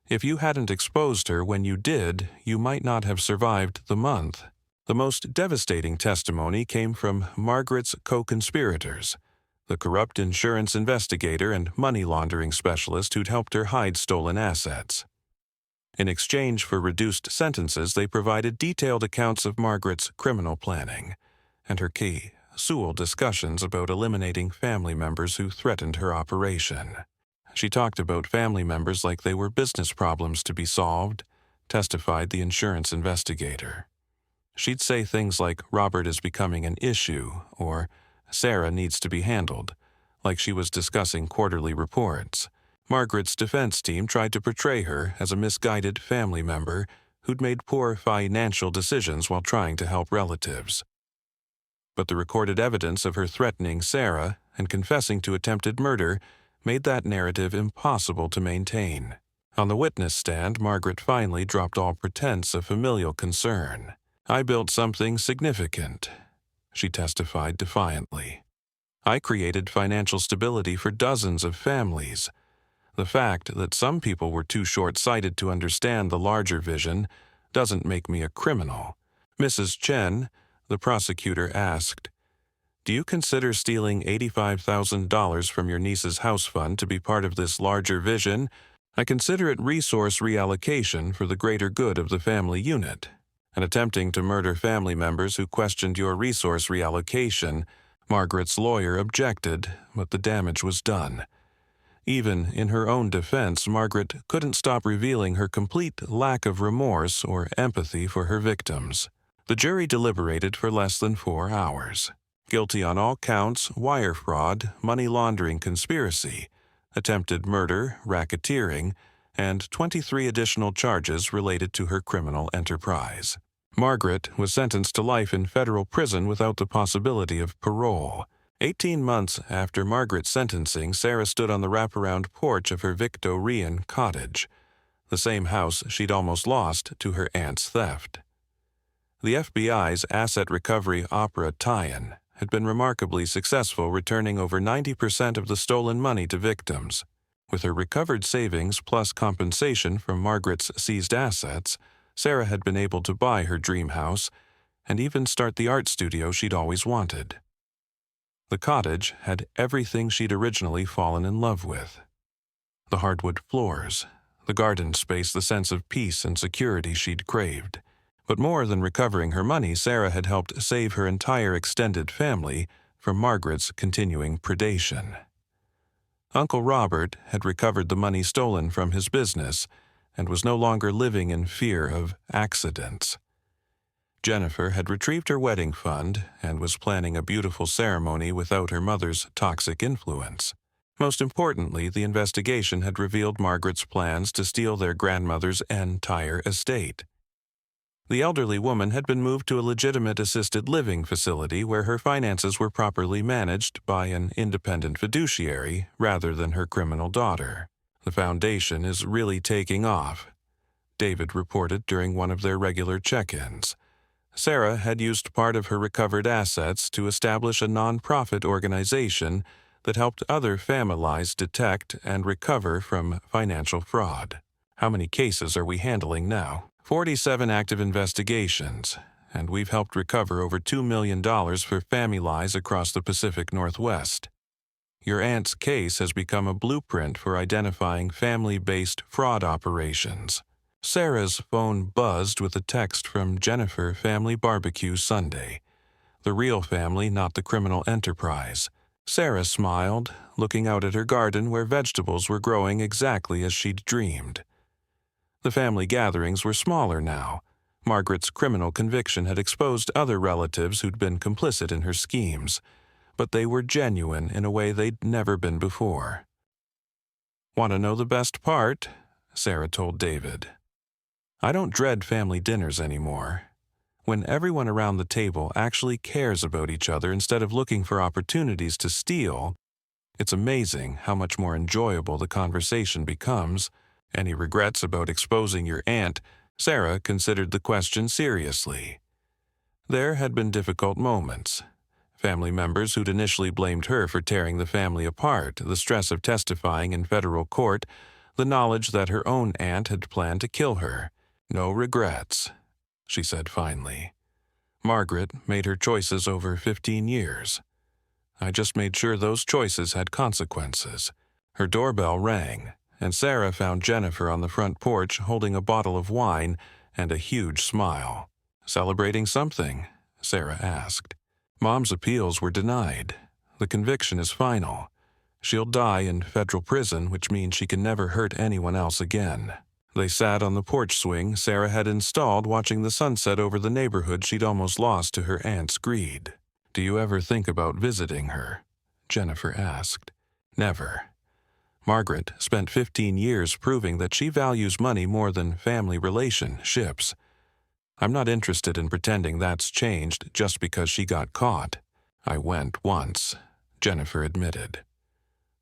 If you hadn't exposed her when you did, you might not have survived the month." The most devastating testimony came from Margaret's co-conspirators, the corrupt insurance investigator and money laundering specialist who'd helped her hide stolen assets. In exchange for reduced sentences, they provided detailed accounts of Margaret's criminal planning and her key, Sewell discussions about eliminating family members who threatened her operation. She talked about family members like they were business problems to be solved, testified the insurance investigator. She'd say things like, "Robert is becoming an issue," or "Sarah needs to be handled," like she was discussing quarterly reports. Margaret's defense team tried to portray her as a misguided family member who'd made poor financial decisions while trying to help relatives. But the recorded evidence of her threatening Sarah and confessing to attempted murder made that narrative impossible to maintain. On the witness stand, Margaret finally dropped all pretense of familial concern. "I built something significant," she testified defiantly. "I created financial stability for dozens of families. The fact that some people were too short-sighted to understand the larger vision doesn't make me a criminal." Mrs. Chen, the prosecutor asked, "Do you consider stealing $85,000 from your niece's house fund to be part of this larger vision?" "I consider it resource reallocation for the greater good of the family unit. And attempting to murder family members who questioned your resource reallocation," Margaret's lawyer objected, but the damage was done. Even in her own defense, Margaret couldn't stop revealing her complete lack of remorse or empathy for her victims. The jury deliberated for less than 4 hours. Guilty on all counts: wire fraud, money laundering conspiracy, attempted murder, racketeering, and 23 additional charges related to her criminal enterprise. Margaret was sentenced to life in federal prison without the possibility of parole. 18 months after Margaret's sentencing, Sarah stood on the wraparound porch of her Victorian cottage, the same house she'd almost lost to her aunt's theft. The FBI's Asset Recovery Opera tie-in had been remarkably successful, returning over 90% of the stolen money to victims. With her recovered savings plus compensation from Margaret's seized assets, Sarah had been able to buy her dream house and even start the art studio she'd always wanted. The cottage had everything she'd originally fallen in love with. The hardwood floors, the garden space, the sense of peace and security she'd craved. But more than recovering her money, Sarah had helped save her entire extended family from Margaret's continuing predation. Uncle Robert had recovered the money stolen from his business and was no longer living in fear of accidents. Jennifer had retrieved her wedding fund and was planning a beautiful ceremony without her mother's toxic influence. Most importantly, the investigation had revealed Margaret's plans to steal their grandmother's entire estate. The elderly woman had been moved to a legitimate assisted living facility where her finances were properly managed by an independent fiduciary rather than her criminal daughter. "The foundation is really taking off," David reported during one of their regular check-ins. Sarah had used part of her recovered assets to establish a non-profit organization that helped other families detect and recover from financial fraud. "How many cases are we handling now?" 47 active investigations, and we've helped recover over $2 million for families across the Pacific Northwest. Your aunt's case has become a blueprint for identifying family-based fraud operations. Sarah's phone buzzed with a text from Jennifer Family Barbecue Sunday. The real family, not the criminal enterprise. Sarah smiled, looking out at her garden where vegetables were growing exactly as she'd dreamed. The family gatherings were smaller now. Margaret's criminal conviction had exposed other relatives who'd been complicit in her schemes, but they were genuine in a way they'd never been before. "Want to know the best part?" Sarah told David. "I don't dread family dinners anymore. When everyone around the table actually cares about each other instead of looking for opportunities to steal, it's amazing how much more enjoyable the conversation becomes." "Any regrets about exposing your aunt?" Sarah considered the question seriously. There had been difficult moments. Family members who'd initially blamed her for tearing the family apart, the stress of testifying in federal court, the knowledge that her own aunt had planned to kill her. "No regrets," she said finally. "Margaret made her choices over 15 years. I just made sure those choices had consequences." Her doorbell rang, and Sarah found Jennifer on the front porch holding a bottle of wine and a huge smile. "Celebrating something?" Sarah asked. "Mom's appeals were denied. The conviction is final. She'll die in federal prison, which means she can never hurt anyone else again." They sat on the porch swing Sarah had installed, watching the sunset over the neighborhood she'd almost lost to her aunt's greed. "Do you ever think about visiting her?" Jennifer asked. "Never. Margaret spent 15 years proving that she values money more than family relationships. I'm not interested in pretending that's changed just because she got caught." "I went once," Jennifer admitted.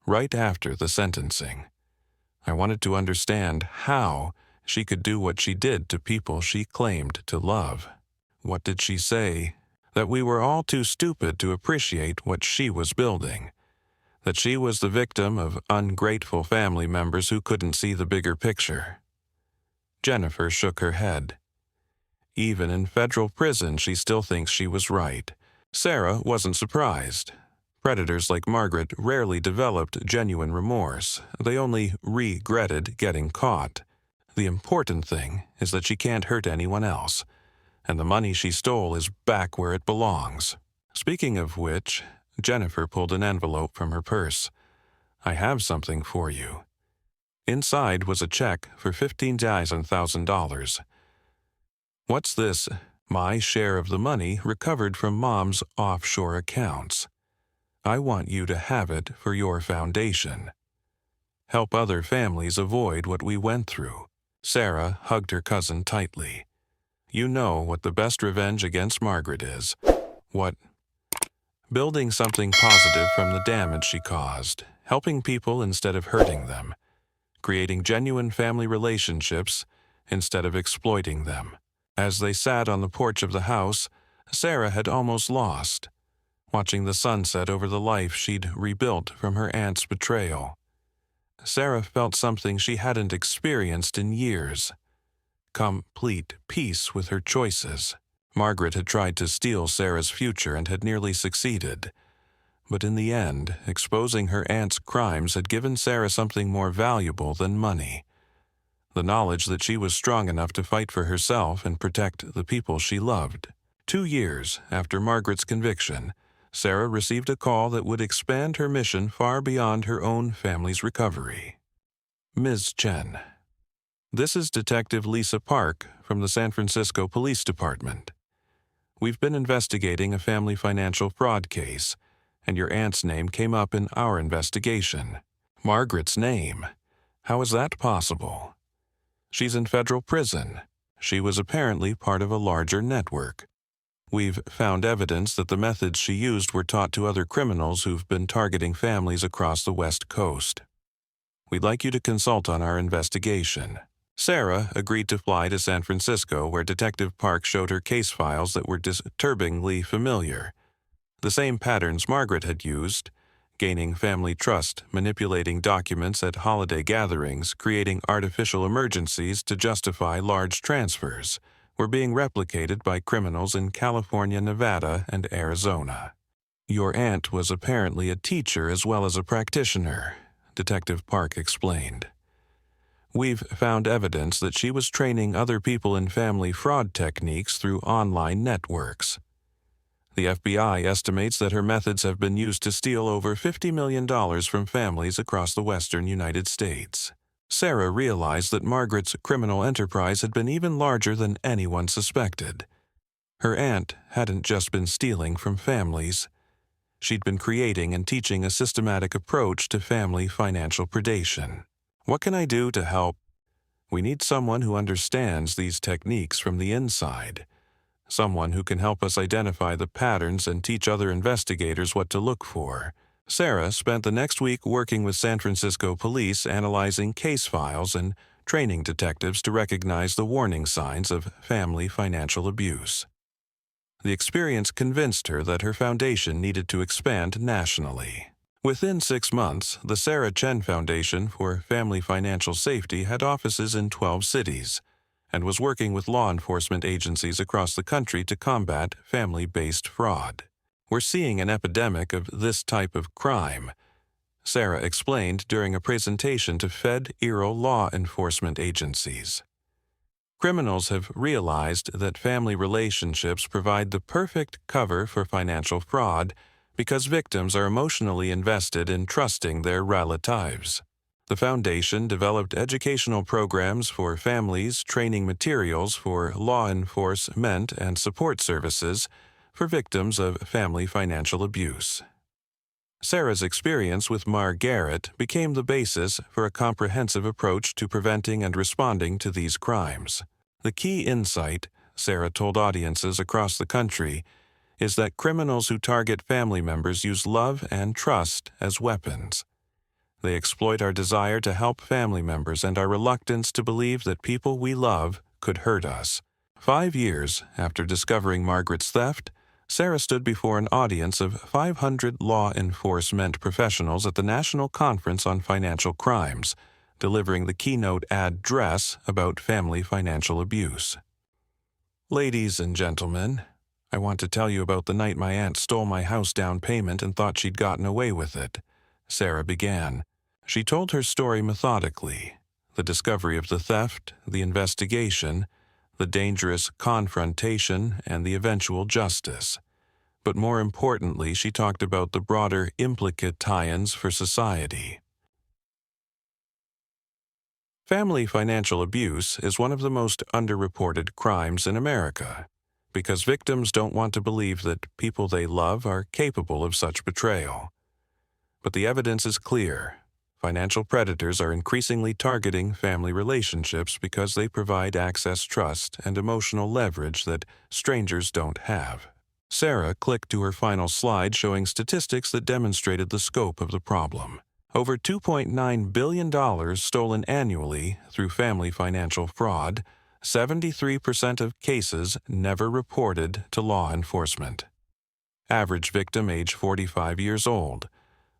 "Right after the sentencing. I wanted to understand how she could do what she did to people she claimed to love." "What did she say?" "That we were all too stupid to appreciate what she was building. That she was the victim of ungrateful family members who couldn't see the bigger picture." Jennifer shook her head. Even in federal prison, she still thinks she was right. Sarah wasn't surprised. Predators like Margaret rarely developed genuine remorse. They only regretted getting caught. The important thing is that she can't hurt anyone else, and the money she stole is back where it belongs. Speaking of which, Jennifer pulled an envelope from her purse. "I have something for you." Inside was a check for $15,000. "What's this?" "My share of the money recovered from Mom's offshore accounts. I want you to have it for your foundation. Help other families avoid what we went through." Sarah hugged her cousin tightly. "You know what the best revenge against Margaret is." "What?" "Building something positive from the damage she caused, helping people instead of hurting them, creating genuine family relationships instead of exploiting them." As they sat on the porch of the house, Sarah had almost lost. watching the sunset over the life she'd rebuilt from her aunt's betrayal. Sarah felt something she hadn't experienced in years: complete peace with her choices. Margaret had tried to steal Sarah's future and had nearly succeeded. But in the end, exposing her aunt's crimes had given Sarah something more valuable than money: the knowledge that she was strong enough to fight for herself and protect the people she loved. 2 years after Margaret's conviction, Sarah received a call that would expand her mission far beyond her own family's recovery. Ms. Chen. This is Detective Lisa Park from the San Francisco Police Department. We've been investigating a family financial fraud case, and your aunt's name came up in our investigation. Margaret's name? How is that possible? She's in federal prison. She was apparently part of a larger network. We've found evidence that the methods she used were taught to other criminals who've been targeting families across the West Coast. We'd like you to consult on our investigation. Sarah agreed to fly to San Francisco, where Detective Park showed her case files that were disturbingly familiar. The same patterns Margaret had used: gaining family trust, manipulating documents at holiday gatherings, creating artificial emergencies to justify large transfers, were being replicated by criminals in California, Nevada, and Arizona. Your aunt was apparently a teacher as well as a practitioner, Detective Park explained. We've found evidence that she was training other people in family fraud techniques through online networks. The FBI estimates that her methods have been used to steal over $50 million from families across the western United States. Sarah realized that Margaret's criminal enterprise had been even larger than anyone suspected. Her aunt hadn't just been stealing from families. She'd been creating and teaching a systematic approach to family financial predation. What can I do to help? We need someone who understands these techniques from the inside. Someone who can help us identify the patterns and teach other investigators what to look for. Sarah spent the next week working with San Francisco police, analyzing case files and training detectives to recognize the warning signs of family financial abuse. The experience convinced her that her foundation needed to expand nationally. Within 6 months, the Sarah Chen Foundation for Family Financial Safety had offices in 12 cities and was working with law enforcement agencies across the country to combat family-based fraud. We're seeing an epidemic of this type of crime, Sarah explained during a presentation to federal law enforcement agencies. Criminals have realized that family relationships provide the perfect cover for financial fraud because victims are emotionally invested in trusting their relatives. The foundation developed educational programs for families, training materials for law enforcement, and support services for victims of family financial abuse. Sarah's experience with Margaret became the basis for a comprehensive approach to preventing and responding to these crimes. The key insight, Sarah told audiences across the country, is that criminals who target family members use love and trust as weapons. They exploit our desire to help family members and our reluctance to believe that people we love could hurt us. 5 years after discovering Margaret's theft, Sarah stood before an audience of 500 law enforcement professionals at the National Conference on Financial Crimes, delivering the keynote address about family financial abuse. Ladies and gentlemen, I want to tell you about the night my aunt stole my house down payment and thought she'd gotten away with it, Sarah began. She told her story methodically: the discovery of the theft, the investigation, the dangerous confrontation, and the eventual justice. But more importantly, she talked about the broader implicate tie-ins for society. Family financial abuse is one of the most underreported crimes in America, because victims don't want to believe that people they love are capable of such betrayal. But the evidence is clear. Financial predators are increasingly targeting family relationships because they provide access, trust, and emotional leverage that strangers don't have. Sarah clicked to her final slide showing statistics that demonstrated the scope of the problem. Over $2.9 billion stolen annually through family financial fraud, 73% of cases never reported to law enforcement. Average victim age 45 years old.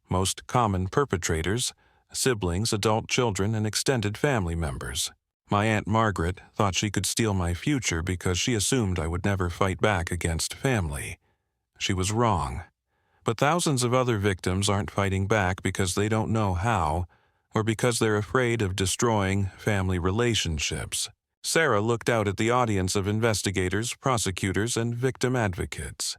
Most common perpetrators: siblings, adult children, and extended family members. My Aunt Margaret thought she could steal my future because she assumed I would never fight back against family. She was wrong. But thousands of other victims aren't fighting back because they don't know how, or because they're afraid of destroying family relationships. Sarah looked out at the audience of investigators, prosecutors, and victim advocates.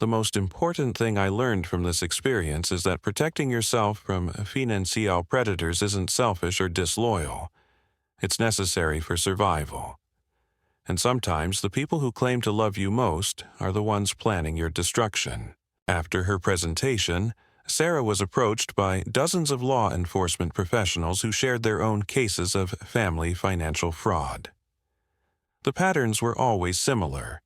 The most important thing I learned from this experience is that protecting yourself from financial predators isn't selfish or disloyal. It's necessary for survival. And sometimes the people who claim to love you most are the ones planning your destruction. After her presentation, Sarah was approached by dozens of law enforcement professionals who shared their own cases of family financial fraud. The patterns were always similar.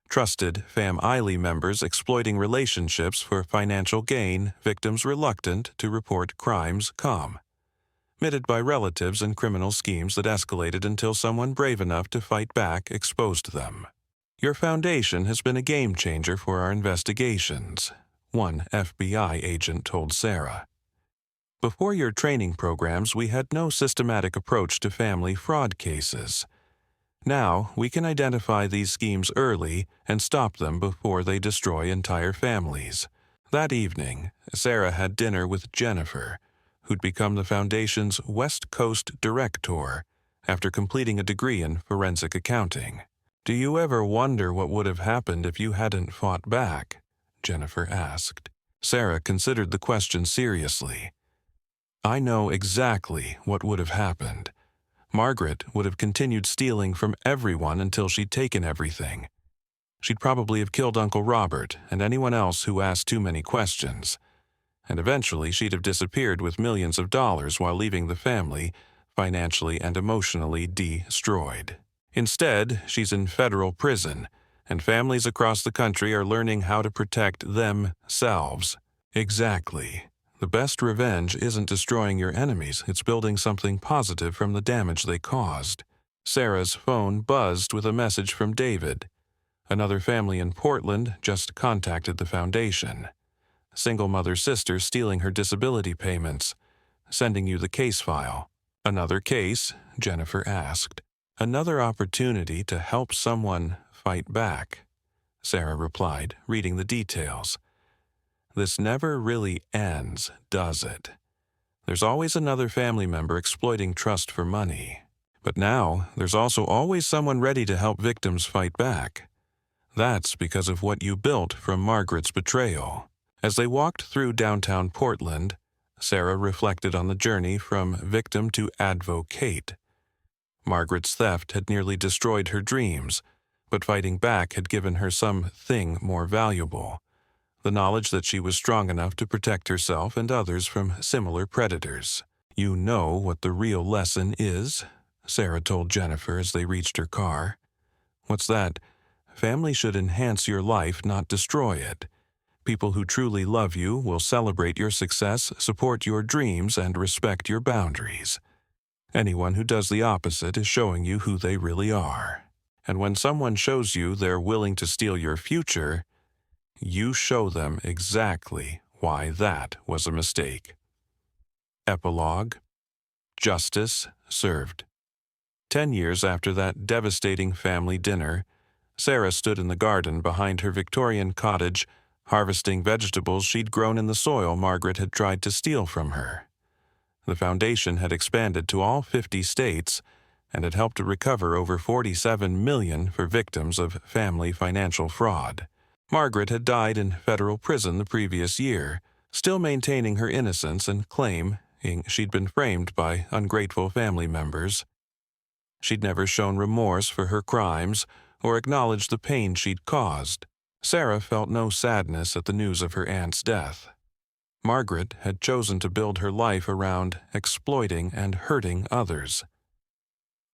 Trusted family members exploiting relationships for financial gain, victims reluctant to report crimes committed by relatives, and criminal schemes that escalated until someone brave enough to fight back exposed them. Your foundation has been a game changer for our investigations, one FBI agent told Sarah. Before your training programs, we had no systematic approach to family fraud cases. Now, we can identify these schemes early and stop them before they destroy entire families. That evening, Sarah had dinner with Jennifer, who'd become the Foundation's West Coast director after completing a degree in forensic accounting. "Do you ever wonder what would have happened if you hadn't fought back?" Jennifer asked. Sarah considered the question seriously. "I know exactly what would have happened. Margaret would have continued stealing from everyone until she'd taken everything. She'd probably have killed Uncle Robert and anyone else who asked too many questions. And eventually she'd have disappeared with millions of dollars while leaving the family financially and emotionally destroyed. Instead, she's in federal prison, and families across the country are learning how to protect themselves." Exactly. The best revenge isn't destroying your enemies, it's building something positive from the damage they caused. Sarah's phone buzzed with a message from David. Another family in Portland just contacted the Foundation. Single mother sister stealing her disability payments. Sending you the case file. "Another case?" Jennifer asked. "Another opportunity to help someone fight back," Sarah replied, reading the details. "This never really ends, does it? There's always another family member exploiting trust for money. But now, there's also always someone ready to help victims fight back. That's because of what you built from Margaret's betrayal." As they walked through downtown Portland, Sarah reflected on the journey from victim to advocate. Margaret's theft had nearly destroyed her dreams, but fighting back had given her something more valuable: the knowledge that she was strong enough to protect herself and others from similar predators. "You know what the real lesson is?" Sarah told Jennifer as they reached her car. "What's that?" "Family should enhance your life, not destroy it. People who truly love you will celebrate your success, support your dreams, and respect your boundaries. Anyone who does the opposite is showing you who they really are. And when someone shows you they're willing to steal your future, you show them exactly why that was a mistake." Epilogue. Justice served. 10 years after that devastating family dinner, Sarah stood in the garden behind her Victorian cottage, harvesting vegetables she'd grown in the soil Margaret had tried to steal from her. The Foundation had expanded to all 50 states and had helped to recover over $47 million for victims of family financial fraud. Margaret had died in federal prison the previous year, still maintaining her innocence and claiming she'd been framed by ungrateful family members. She'd never shown remorse for her crimes or acknowledged the pain she'd caused. Sarah felt no sadness at the news of her aunt's death. Margaret had chosen to build her life around exploiting and hurting others.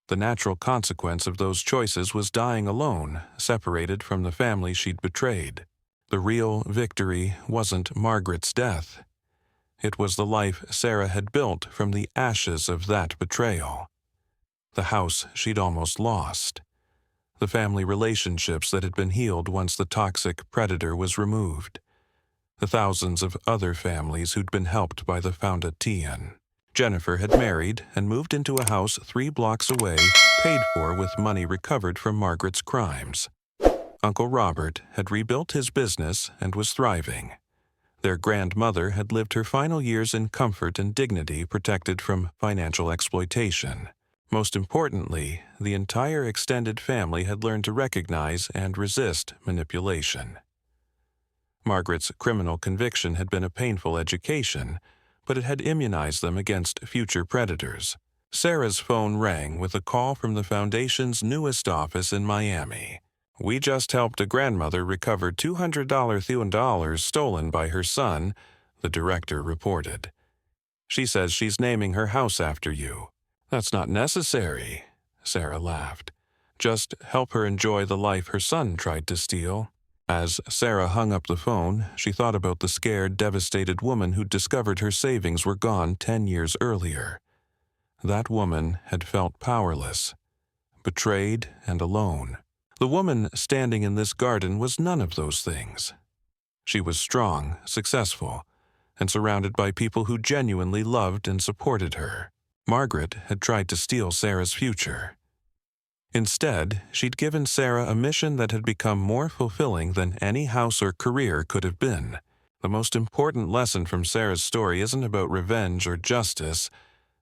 The natural consequence of those choices was dying alone, separated from the family she'd betrayed. The real victory wasn't Margaret's death. It was the life Sarah had built from the ashes of that betrayal. The house she'd almost lost. the family relationships that had been healed once the toxic predator was removed, the thousands of other families who'd been helped by the foundation. Jennifer had married and moved into a house 3 blocks away, paid for with money recovered from Margaret's crimes. Uncle Robert had rebuilt his business and was thriving. Their grandmother had lived her final years in comfort and dignity, protected from financial exploitation. Most importantly, the entire extended family had learned to recognize and resist manipulation. Margaret's criminal conviction had been a painful education, but it had immunized them against future predators. Sarah's phone rang with a call from the Foundation's newest office in Miami. "We just helped a grandmother recover $200,000 stolen by her son," the director reported. "She says she's naming her house after you." "That's not necessary," Sarah laughed. "Just help her enjoy the life her son tried to steal." As Sarah hung up the phone, she thought about the scared, devastated woman who'd discovered her savings were gone 10 years earlier. That woman had felt powerless, betrayed, and alone. The woman standing in this garden was none of those things. She was strong, successful, and surrounded by people who genuinely loved and supported her. Margaret had tried to steal Sarah's future. Instead, she'd given Sarah a mission that had become more fulfilling than any house or career could have been. The most important lesson from Sarah's story isn't about revenge or justice.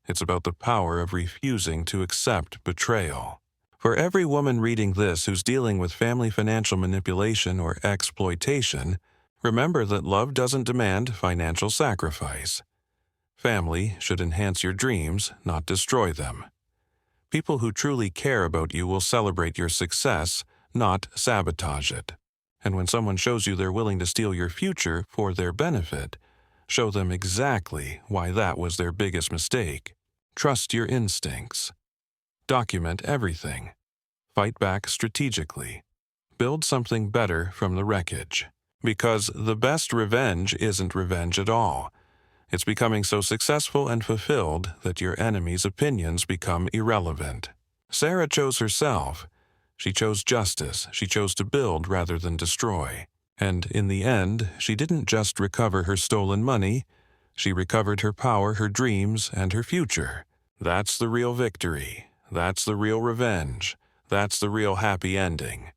It's about the power of refusing to accept betrayal. For every woman reading this who's dealing with family financial manipulation or exploitation, remember that love doesn't demand financial sacrifice. Family should enhance your dreams, not destroy them. People who truly care about you will celebrate your success, not sabotage it. And when someone shows you they're willing to steal your future for their benefit, show them exactly why that was their biggest mistake. Trust your instincts. Document everything. Fight back strategically. Build something better from the wreckage. Because the best revenge isn't revenge at all. It's becoming so successful and fulfilled that your enemy's opinions become irrelevant. Sarah chose herself. She chose justice. She chose to build rather than destroy. And in the end, she didn't just recover her stolen money. She recovered her power, her dreams, and her future. That's the real victory. That's the real revenge. That's the real happy ending.